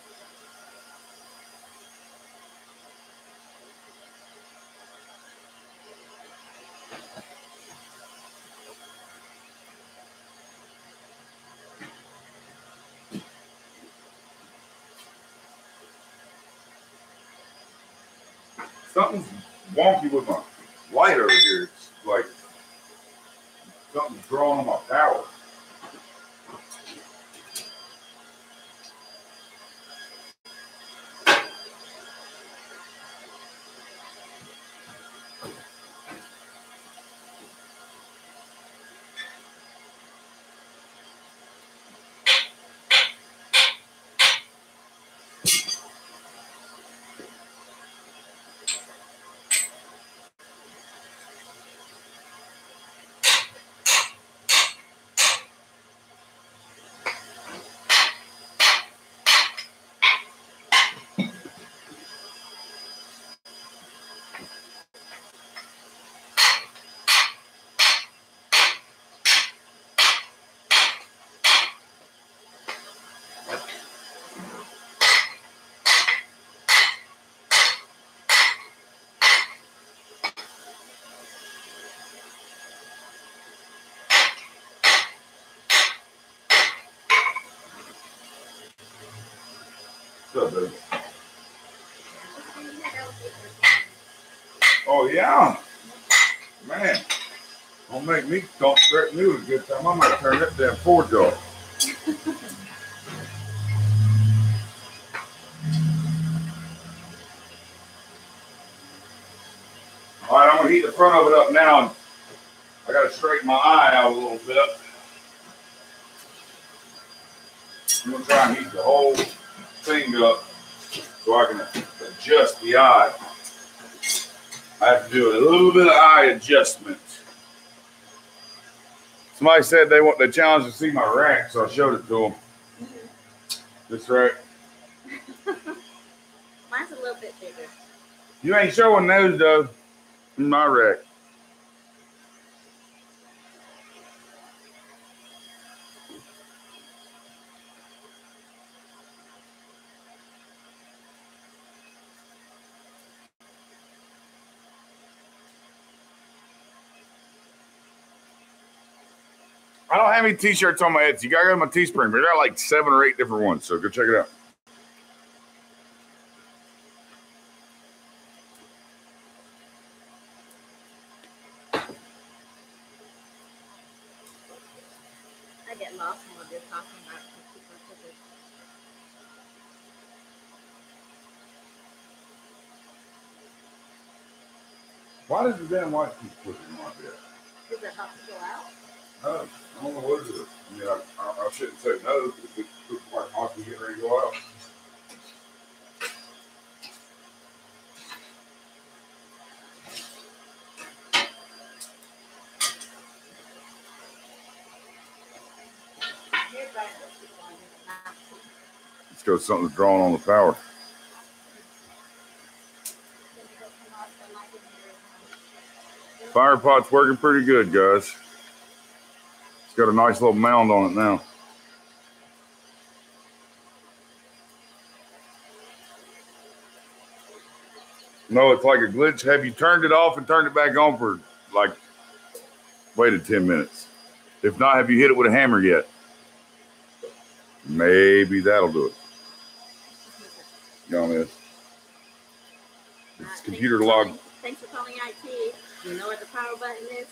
S2: Something's wonky with my light over here. It's like something's drawing on my power. What's up, baby? Oh yeah, man! Don't make me don't threaten you a good time. I might turn that damn forge off. All right, I'm gonna heat the front of it up now, and I gotta straighten my eye out a little bit. I'm gonna try and heat the whole thing up so I can adjust the eye. I have to do a little bit of eye adjustment. Somebody said they challenged to see my rack, so I showed it to them. This rack.
S3: Mine's a little bit bigger.
S2: You ain't showing those though. In my rack. I don't have any t-shirts on my Etsy. You gotta go to my Teespring, but there are like 7 or 8 different ones, so go check it out.
S3: I get lost in what they're talking about.
S2: Why does the damn light keep flipping like that?
S3: Is it about to go out?
S2: No, I don't know what it is. I mean, I shouldn't say no because it looks like possibly getting ready to go out. It's because something's drawing on the power. Fire pot's working pretty good, guys. It's got a nice little mound on it now. No, it's like a glitch. Have you turned it off and turned it back on for like, waited 10 minutes? If not, have you hit it with a hammer yet? Maybe that'll do it. Go on, Ed. It's computer log.
S3: Thanks for calling IT. You know where the power button is?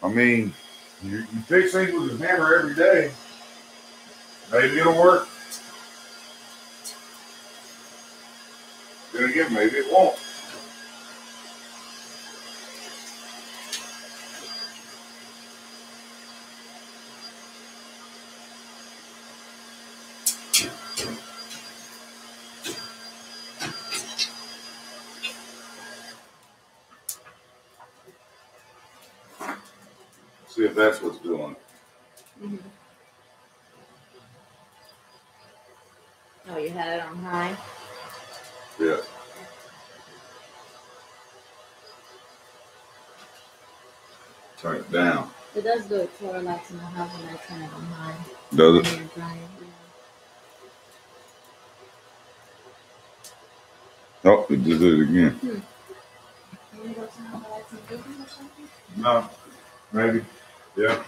S2: I mean, you fix things with a hammer every day. Maybe it'll work. Then again, maybe it won't. See if that's what's doing it.
S3: Mm-hmm. Oh, you had it on high?
S2: Yeah. Turn it down.
S3: It does do it for like in the house when I turn it on high.
S2: Does
S3: When
S2: it?
S3: you're drying, yeah.
S2: Oh, it did it again.
S3: Can you go turn on the lights and do them or something?
S2: No. Maybe. Yeah.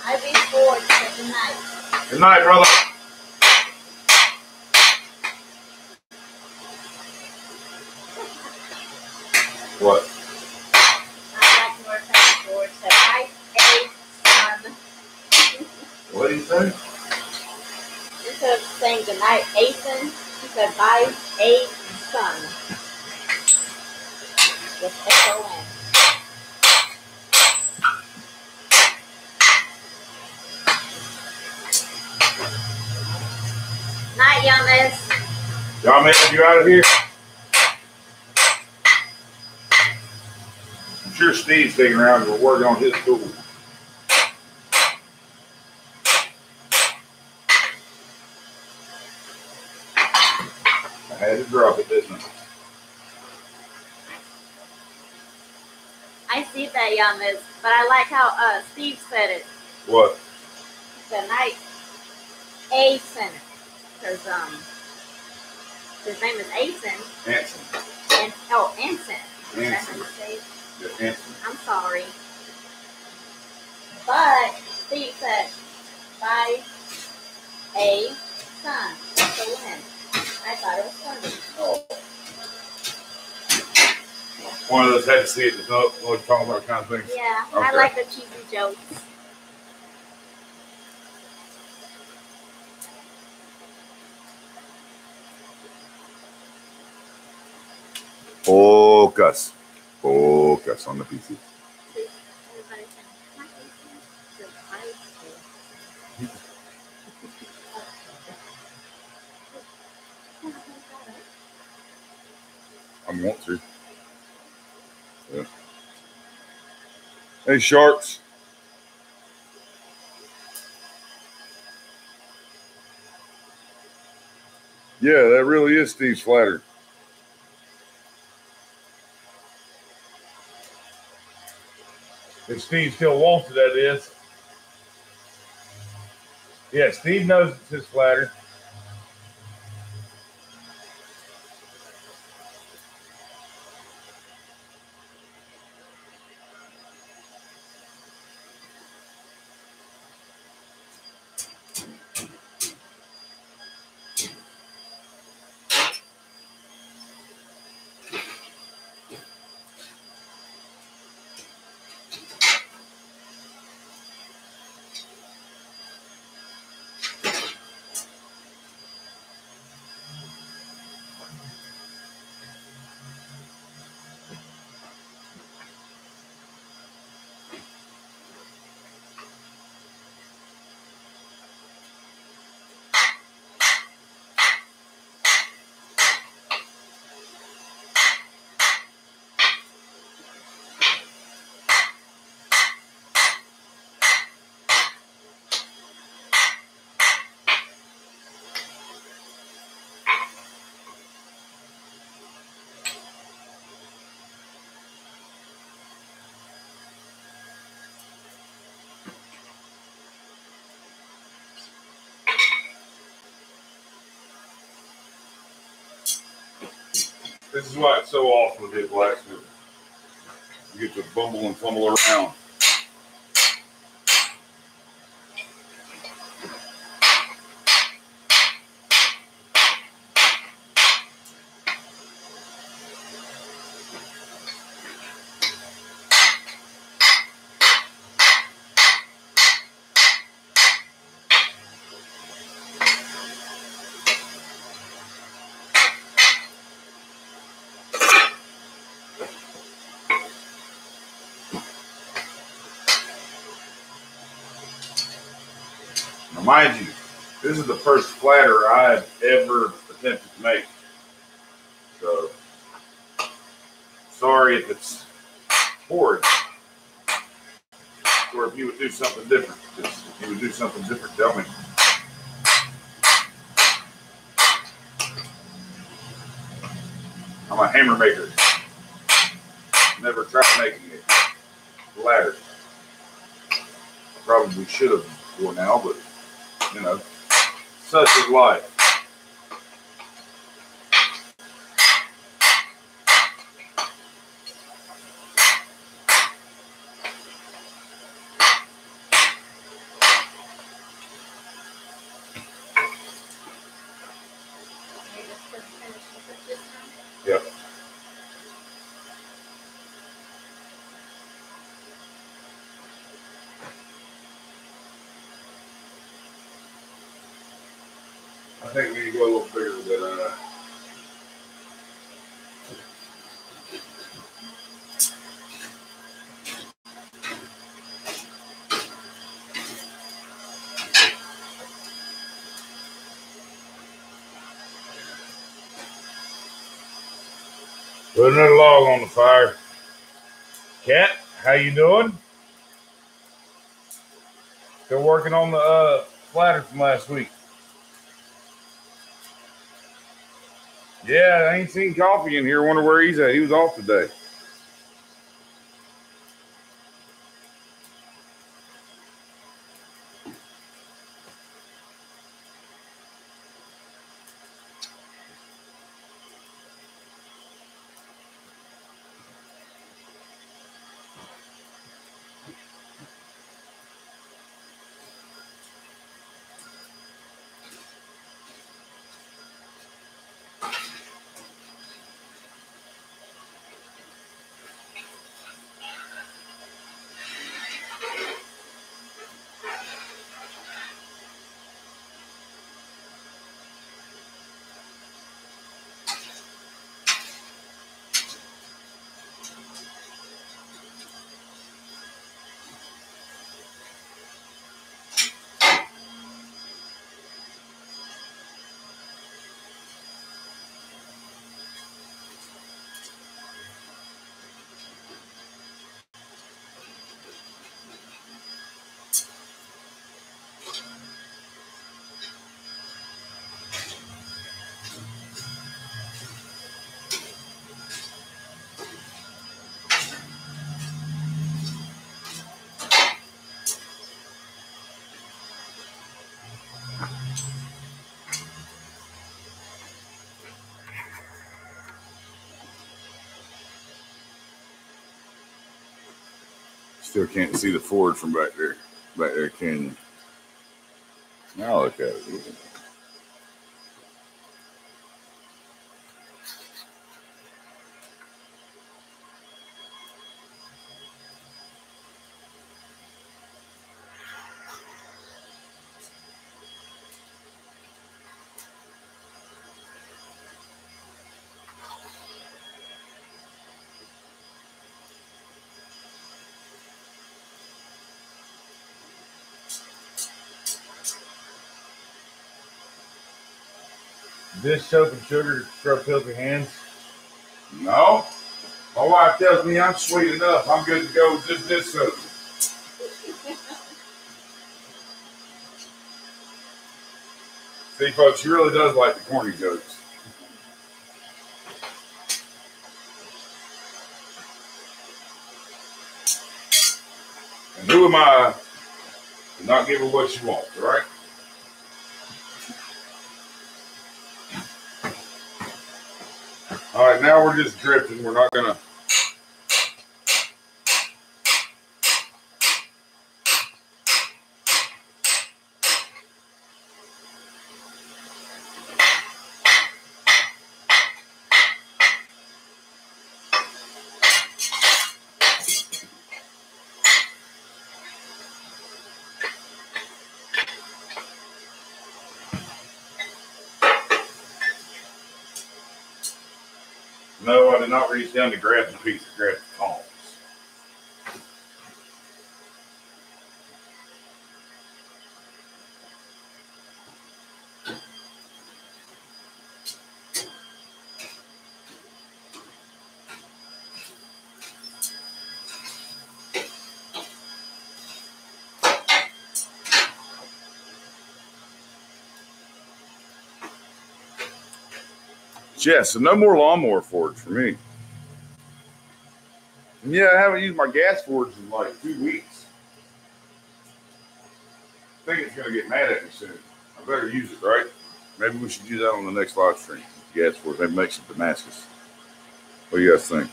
S3: I'd be bored. Good night.
S2: Good night, brother. What?
S3: I'd like more time bored. So I ate
S2: What do you say?
S3: instead of saying good night, Asen, he said bye, a son. With S-O-N. Night, Yamas.
S2: Y'all making you out of here? I'm sure Steve's sticking around and we're working on his tool. I had to drop it, didn't I?
S3: I see that, Yamas, but I like how Steve said it.
S2: What?
S3: He said night, Asen. Because his name is Asen.
S2: Anson.
S3: And Anson.
S2: Anson. Yeah, Anson.
S3: I'm sorry. But Steve said, by a son. So when? I thought it was funny.
S2: Oh. One of those had to see it to know what we're talking about kind of things.
S3: Yeah,
S2: Okay.
S3: I like the cheesy jokes.
S2: Focus. Focus on the PC. I want to. Yeah. Hey, sharks. Yeah, that really is Steve's flatter. If Steve still wants it, that is. Yeah, Steve knows it's his flatter. This is why it's so awesome to be a blacksmith. You get to bumble and fumble around. Now, mind you, this is the first flatter I've ever attempted to make. So, sorry if it's horrid. Or if you would do something different. Just, if you would do something different, tell me. I'm a hammer maker. Never tried making a ladder. I probably should have before now, but you know, such is life. Yep. I think we need to go a little bigger than put another log on the fire. Cat, how you doing? Still working on the flatter from last week. Yeah, I ain't seen Coffee in here. Wonder where he's at. He was off today.
S1: Still can't see the Ford from back there. Back there, can you? Now look at it.
S2: This soap and sugar to scrub filthy hands.
S1: No. My wife tells me I'm sweet enough. I'm good to go with just this soap. See, folks, she really does like the corny jokes. And who am I to not give her what she wants, all right? All right, now we're just drifting. We're not going to... No, I did not reach down to grab the piece. I grabbed the tongs. Yeah, so no more lawnmower forge for me. And yeah, I haven't used my gas forge in like 2 weeks. I think it's going to get mad at me soon. I better use it, right? Maybe we should use that on the next live stream. Gas forge, maybe make some Damascus. What do you guys think?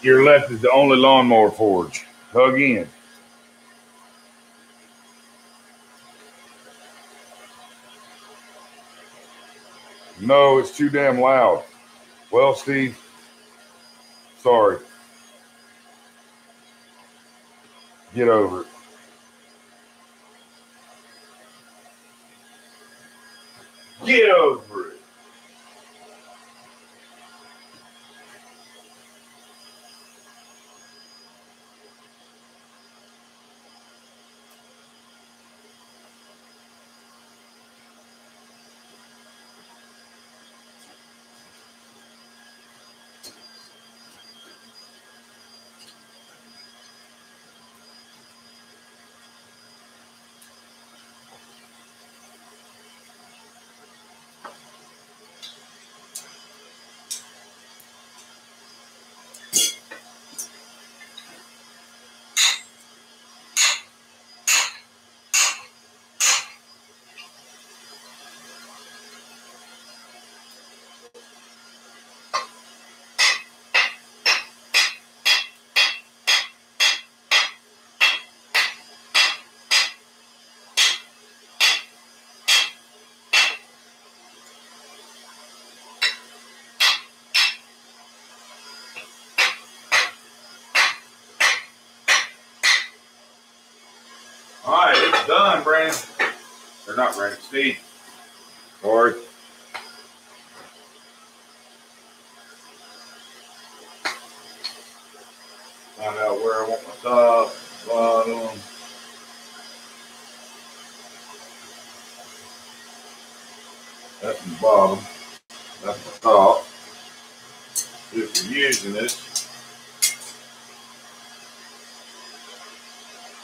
S1: Your left is the only lawnmower forge. Hug in. No, it's too damn loud. Well, Steve, sorry. Get over it. Get over it. All right, it's done, Brandon. Or not Brandon, Steve. Sorry. Find out where I want my top, bottom.
S2: That's the bottom. That's the top. If you're using it,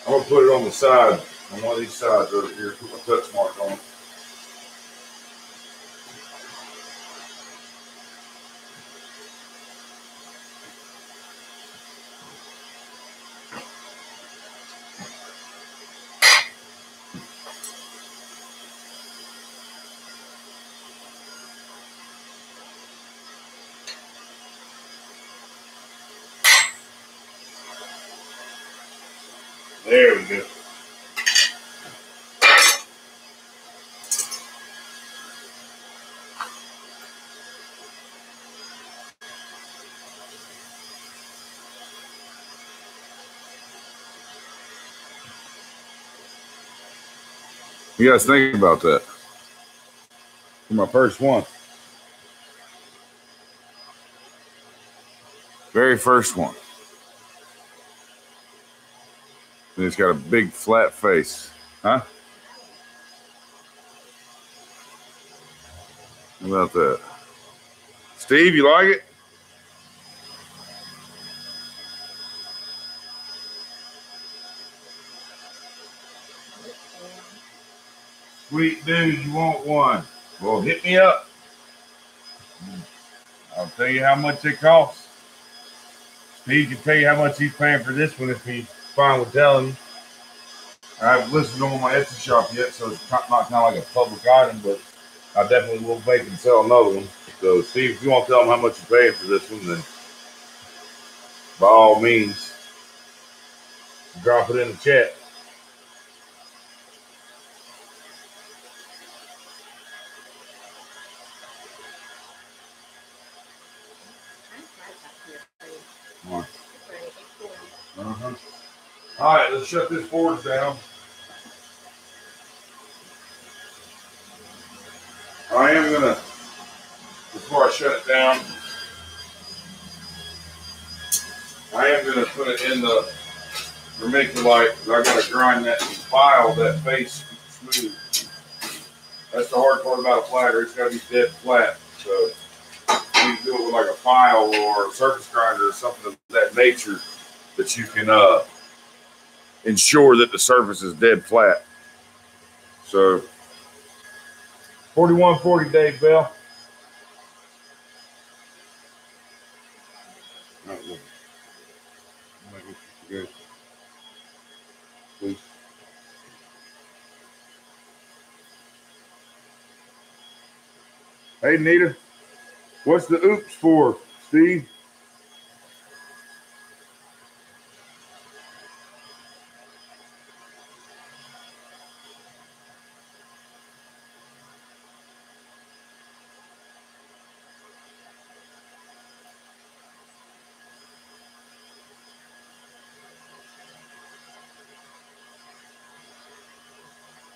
S2: I'm gonna put it on the side, on one of these sides over here. Put my touch mark on it. There we go.
S1: You guys think about that? For my first one. Very first one. And it's got a big flat face. Huh? How about that? Steve, you like it?
S2: Sweet dude, you want one? Well, hit me up. I'll tell you how much it costs. Steve can tell you how much he's paying for this one if he's fine with telling you. I haven't listed them on my Etsy shop yet, so it's not kind of like a public item, but I definitely will make and sell another one. So, Steve, if you want to tell them how much you're paying for this one, then by all means, drop it in the chat. All right, let's shut this forge down. I am gonna, before I shut it down, I am gonna put it in the vermiculite. I gotta grind that and file that face smooth. That's the hard part about a flatter. It's gotta be dead flat. So you can do it with like a file or a surface grinder or something of that nature that you can ensure that the surface is dead flat. So 4140 Dave Bell. Good. Please. Hey Nita, what's the oops for, Steve?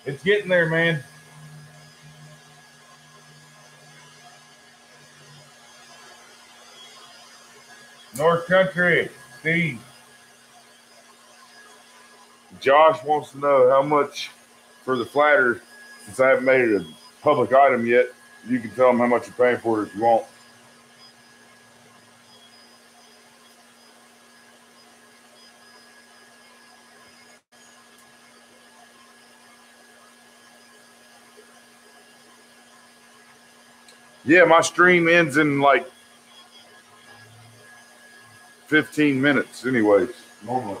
S2: It's getting there, man. North Country, Steve. Josh wants to know how much for the flatter, since I haven't made it a public item yet. You can tell them how much you're paying for it if you want. Yeah, my stream ends in like 15 minutes anyways, normally.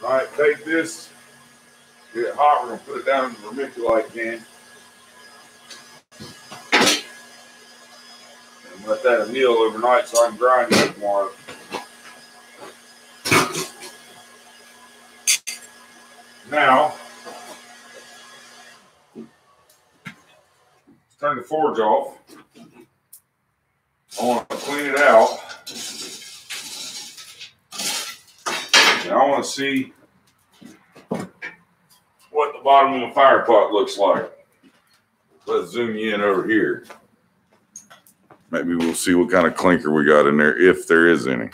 S2: All right, take this, get it hot, we're gonna put it down in the vermiculite can. And let that anneal overnight so I can grind it tomorrow. Now, turn the forge off. I want to clean it out. And I want to see what the bottom of the fire pot looks like. Let's zoom you in over here.
S1: Maybe we'll see what kind of clinker we got in there, if there is any.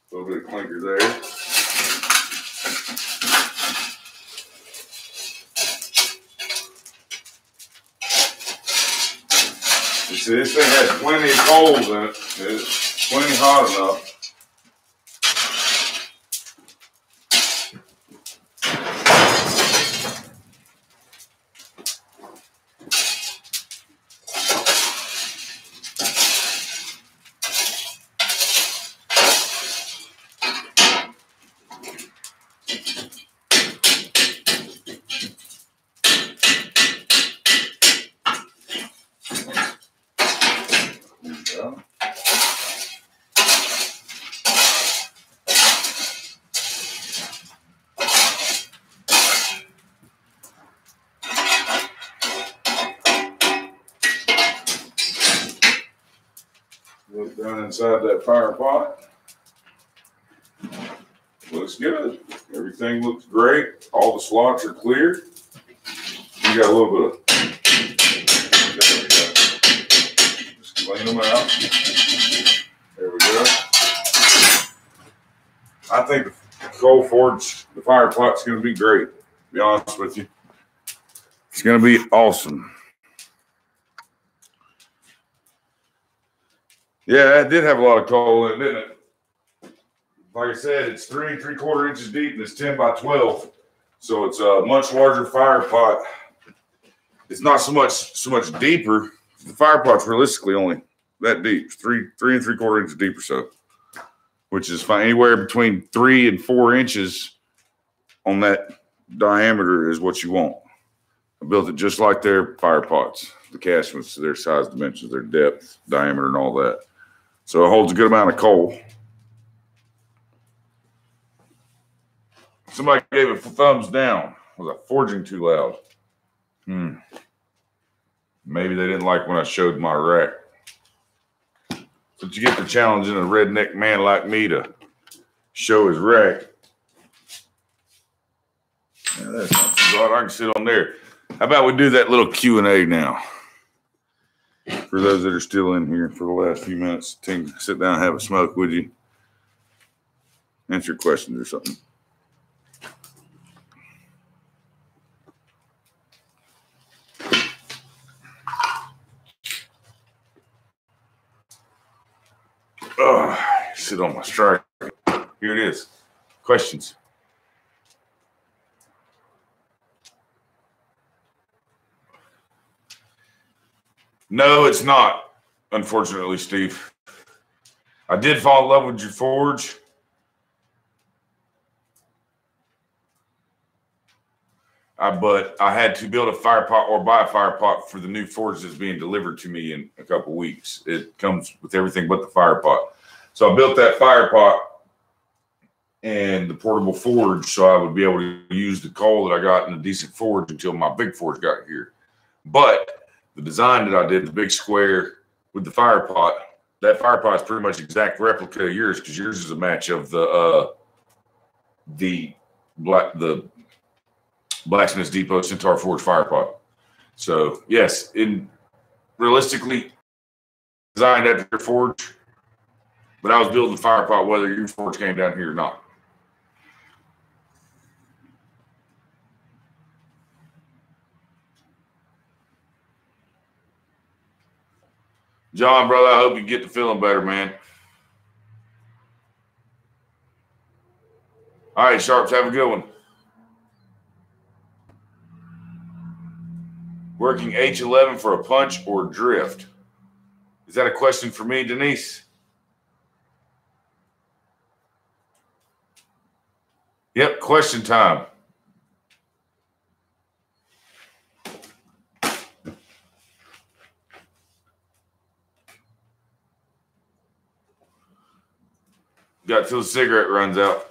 S1: A little bit of clinker there. You see, this thing has plenty of coals in it. It's plenty hot enough. Look down inside that fire pot. Looks good. Everything looks great. All the slots are clear. You got a little bit of. There we go. Just clean them out. There we go. I think the coal forge, the fire pot's going to be great. To be honest with you, it's going to be awesome. Yeah, it did have a lot of coal in it, didn't it? Like I said, it's 3 3/4 inches deep and it's 10 by 12. So it's a much larger fire pot. It's not so much deeper. The fire pot's realistically only that deep. It's 3 3/4 inches deep or so, which is fine. Anywhere between 3 and 4 inches on that diameter is what you want. I built it just like their fire pots, the castments, their size dimensions, their depth, diameter, and all that. So it holds a good amount of coal. Somebody gave it a thumbs down. Was I forging too loud? Maybe they didn't like when I showed my rack. But you get the challenge in a redneck man like me to show his rack. Yeah, that's not too bad. I can sit on there. How about we do that little Q&A now? For those that are still in here for the last few minutes, sit down and have a smoke, would you? Answer questions or something. Oh, sit on my strike. Here it is. Questions. No, it's not, unfortunately, Steve. I did fall in love with your forge. But I had to build a fire pot or buy a fire pot for the new forge that's being delivered to me in a couple of weeks. It comes with everything but the fire pot. So I built that fire pot and the portable forge so I would be able to use the coal that I got in a decent forge until my big forge got here. But the design that I did, the big square with the fire pot, that fire pot is pretty much exact replica of yours because yours is a match of the Blacksmith's Depot Centaur Forge fire pot. So yes, realistically designed after your forge, but I was building the fire pot whether your forge came down here or not. John, brother, I hope you get to feeling better, man. All right, Sharps, have a good one. Working H11 for a punch or drift? Is that a question for me, Denise? Yep, question time. Got till the cigarette runs out.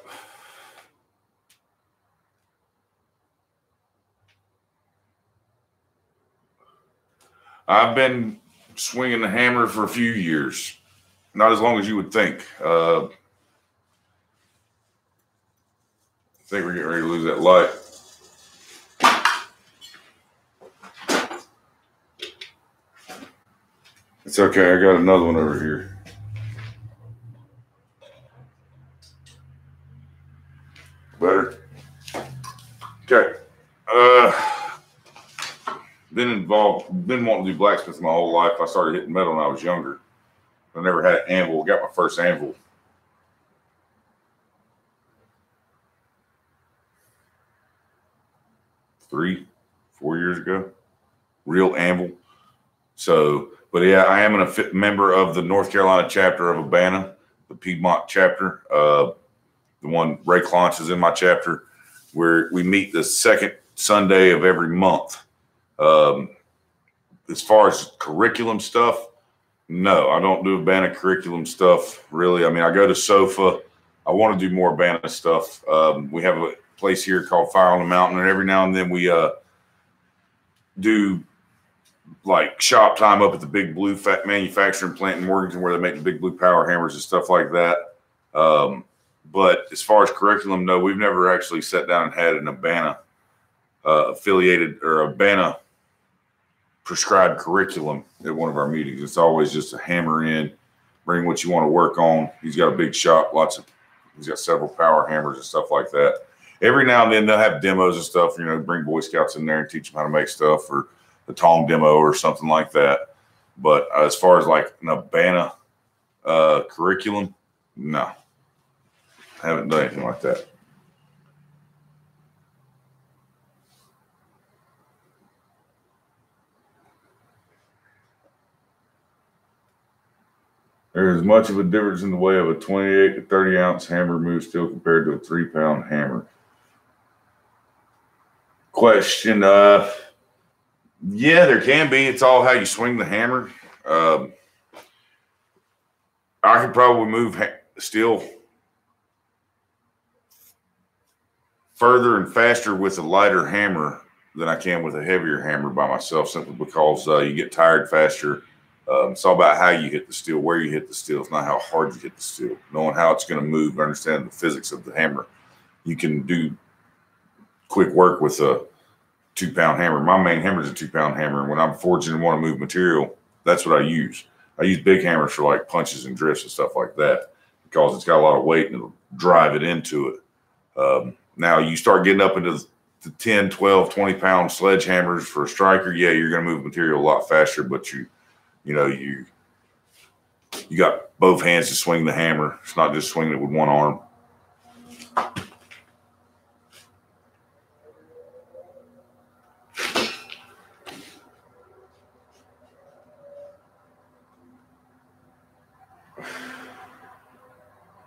S1: I've been swinging the hammer for a few years. Not as long as you would think. I think we're getting ready to lose that light. It's okay. I got another one over here. Better? Okay. Been wanting to do blacksmith my whole life. I started hitting metal when I was younger. I never had an anvil. Got my first anvil 3-4 years ago. Real anvil. So, but yeah, I am a member of the North Carolina chapter of Abana, the Piedmont chapter. The one Ray Clonch is in my chapter, where we meet the second Sunday of every month. As far as curriculum stuff, no, I don't do Abana curriculum stuff, really. I mean, I go to SOFA. I want to do more Abana stuff. We have a place here called Fire on the Mountain, and every now and then we do like shop time up at the Big Blue manufacturing plant in Morganton, where they make the Big Blue power hammers and stuff like that. But as far as curriculum, no, we've never actually sat down and had an Abana affiliated or Abana prescribed curriculum at one of our meetings. It's always just a hammer in, bring what you want to work on. He's got a big shop, he's got several power hammers and stuff like that. Every now and then they'll have demos and stuff, bring Boy Scouts in there and teach them how to make stuff, or the tong demo or something like that. But as far as like an Abana curriculum, no, haven't done anything like that. There is much of a difference in the way of a 28 to 30 ounce hammer move steel compared to a 3-pound hammer. Question. Yeah, there can be. It's all how you swing the hammer. I could probably move steel further and faster with a lighter hammer than I can with a heavier hammer by myself, simply because you get tired faster. It's all about how you hit the steel, where you hit the steel. It's not how hard you hit the steel. Knowing how it's going to move, understanding the physics of the hammer. You can do quick work with a 2-pound hammer. My main hammer is a 2-pound hammer. And when I'm forging and want to move material, that's what I use. I use big hammers for like punches and drifts and stuff like that, because it's got a lot of weight and it'll drive it into it. Now you start getting up into the 10, 12, 20-pound sledgehammers for a striker. Yeah, you're going to move material a lot faster, but you got both hands to swing the hammer. It's not just swinging it with one arm.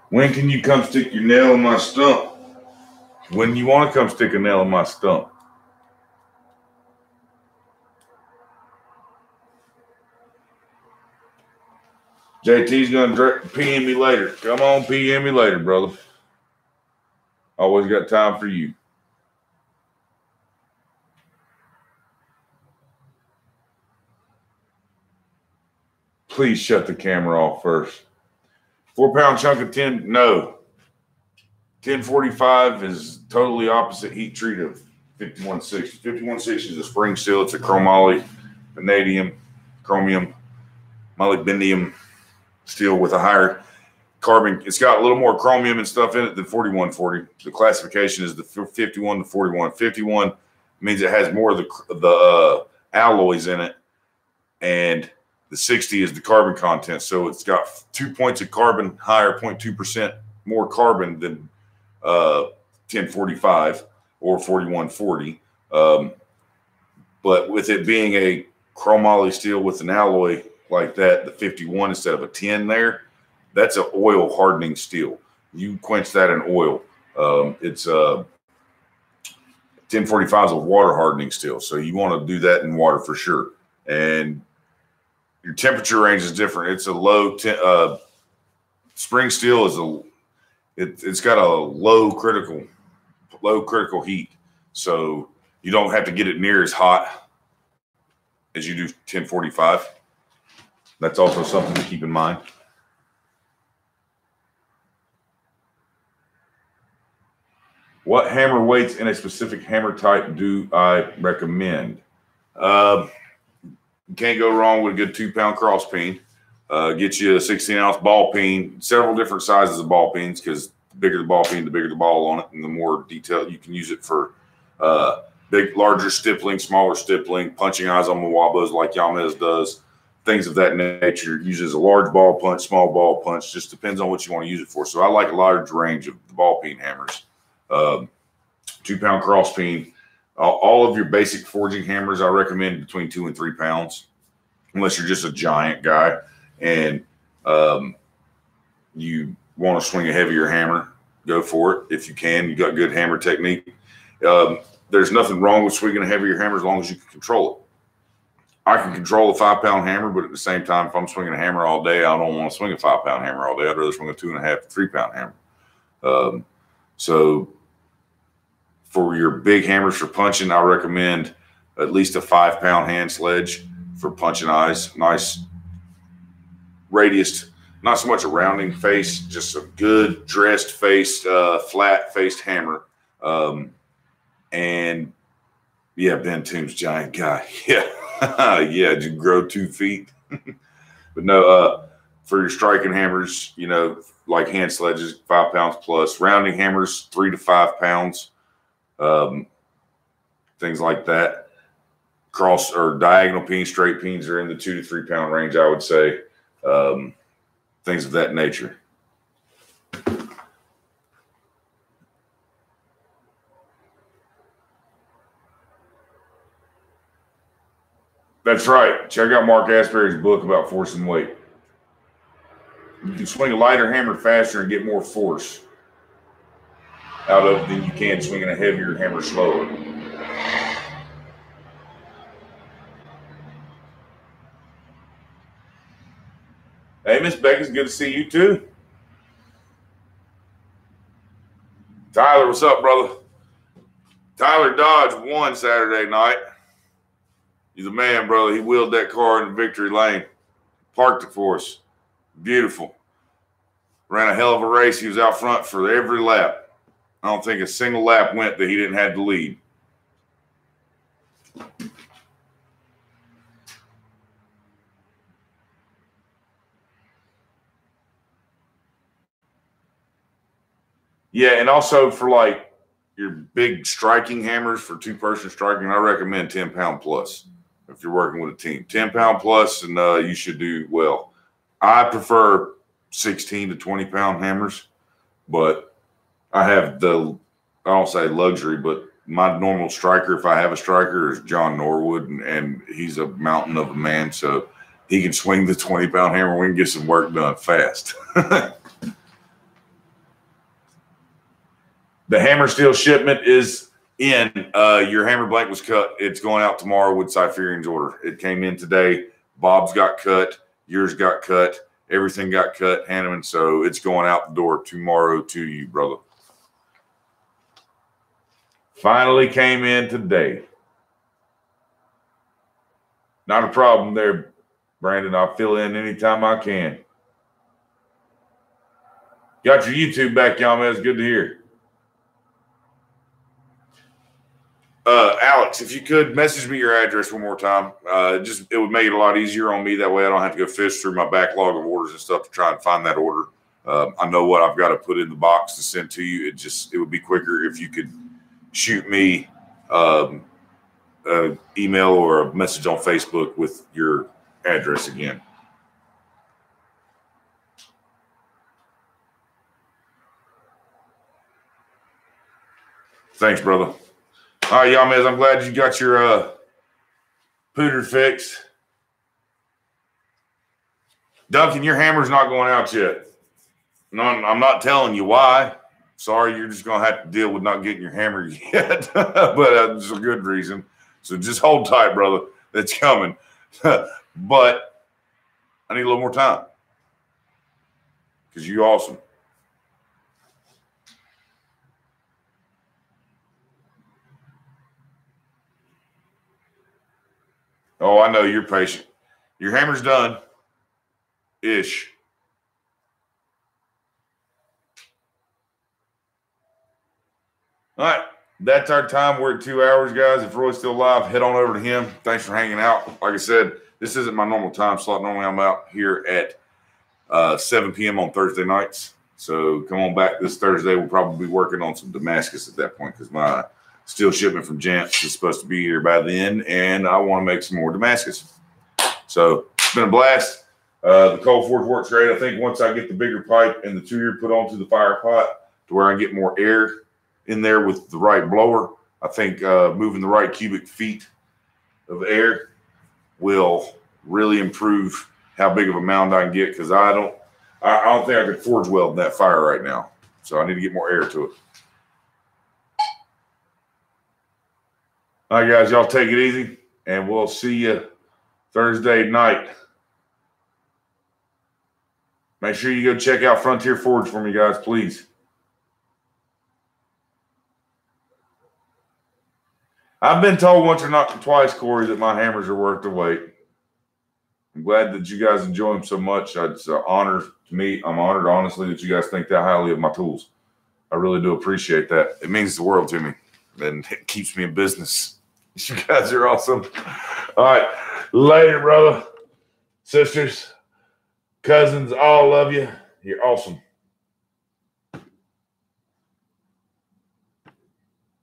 S1: When can you come stick your nail in my stump? When you want to come stick a nail in my stump. JT's going to PM me later. Come on, PM me later, brother. Always got time for you. Please shut the camera off first. 4-pound chunk of tin, no. 1045 is totally opposite heat treat of 5160. 5160 is a spring steel. It's a chromoly, vanadium, chromium, molybdenum steel with a higher carbon. It's got a little more chromium and stuff in it than 4140. The classification is the 51 to 41. 51 means it has more of the alloys in it, and the 60 is the carbon content. So it's got 2 points of carbon higher, 0.2% more carbon than 1045 or 4140. But with it being a chromoly steel with an alloy like that, the 51 instead of a 10 there, that's an oil hardening steel. You quench that in oil. It's 1045 is a water hardening steel. So you want to do that in water for sure. And your temperature range is different. It's a low spring steel is it's got a low critical heat, so you don't have to get it near as hot as you do 1045. That's also something to keep in mind. What hammer weights in a specific hammer type do I recommend? You can't go wrong with a good 2-pound cross peen. Get you a 16-ounce ball peen, several different sizes of ball peens, because the bigger the ball peen, the bigger the ball on it, and the more detailed you can use it for larger stippling, smaller stippling, punching eyes on Mwabas like Yamez does, things of that nature. Uses a large ball punch, small ball punch, just depends on what you want to use it for. So I like a large range of the ball peen hammers. 2-pound cross peen. All of your basic forging hammers I recommend between 2 and 3 pounds, unless you're just a giant guy and you want to swing a heavier hammer. Go for it if you can. You got good hammer technique. There's nothing wrong with swinging a heavier hammer as long as you can control it. I can control a 5-pound hammer, but at the same time, if I'm swinging a hammer all day, I don't want to swing a 5-pound hammer all day. I'd rather swing a 2.5 to 3-pound hammer. So for your big hammers for punching, I recommend at least a 5-pound hand sledge for punching eyes. Nice radius, not so much a rounding face, just a good dressed faced, flat faced hammer. And yeah, Ben Toombs, giant guy. Yeah. Yeah, did you grow 2 feet? But no, for your striking hammers, you know, like hand sledges, 5 pounds plus. Rounding hammers, 3 to 5 pounds. Things like that. Cross or diagonal peens, straight peens are in the 2 to 3 pound range, I would say. Things of that nature. That's right. Check out Mark Asbury's book about force and weight. You can swing a lighter hammer faster and get more force out of it than you can swinging a heavier hammer slower. Hey, Miss Becky's good to see you too. Tyler, what's up, brother? Tyler Dodge won Saturday night. He's a man, brother. He wheeled that car in victory lane. Parked it for us. Beautiful. Ran a hell of a race. He was out front for every lap. I don't think a single lap went that he didn't have to lead. Yeah, and also for like your big striking hammers for 2-person striking, I recommend 10-pound plus if you're working with a team. 10-pound plus, and you should do well. I prefer 16 to 20-pound hammers, but I have I don't say luxury, but my normal striker, if I have a striker, is John Norwood, and he's a mountain of a man, so he can swing the 20-pound hammer. We can get some work done fast. The hammer steel shipment is in. Your hammer blank was cut. It's going out tomorrow with Cypherian's order. It came in today. Bob's got cut. Yours got cut. Everything got cut, Hanneman. So it's going out the door tomorrow to you, brother. Finally came in today. Not a problem there, Brandon. I'll fill in anytime I can. Got your YouTube back, y'all, man. It's good to hear. Alex, if you could message me your address one more time, it would make it a lot easier on me. That way I don't have to go fish through my backlog of orders and stuff to try and find that order. I know what I've got to put in the box to send to you. It would be quicker if you could shoot me an email or a message on Facebook with your address again. Thanks, brother. All right, y'all, man. I'm glad you got your pooter fixed. Duncan, your hammer's not going out yet. No, I'm not telling you why. Sorry, you're just going to have to deal with not getting your hammer yet. But it's a good reason. So just hold tight, brother. It's coming. But I need a little more time because you're awesome. Oh, I know you're patient. Your hammer's done. Ish. All right. That's our time. We're at 2 hours, guys. If Roy's still alive, head on over to him. Thanks for hanging out. Like I said, this isn't my normal time slot. Normally, I'm out here at 7 p.m. on Thursday nights. So come on back this Thursday. We'll probably be working on some Damascus at that point because my steel shipment from Jants is supposed to be here by then, and I want to make some more Damascus. So it's been a blast. The cold forge works great. I think once I get the bigger pipe and the 2-year put onto the fire pot to where I get more air in there with the right blower, I think moving the right cubic feet of air will really improve how big of a mound I can get, because I don't think I could forge weld in that fire right now. So I need to get more air to it. All right, guys, y'all take it easy, and we'll see you Thursday night. Make sure you go check out Frontier Forge for me, guys, please. I've been told once or not twice, Corey, that my hammers are worth the wait. I'm glad that you guys enjoy them so much. It's an honor to me. I'm honored, honestly, that you guys think that highly of my tools. I really do appreciate that. It means the world to me, and it keeps me in business. You guys are awesome. All right. Later, brother, sisters, cousins, all love you. You're awesome.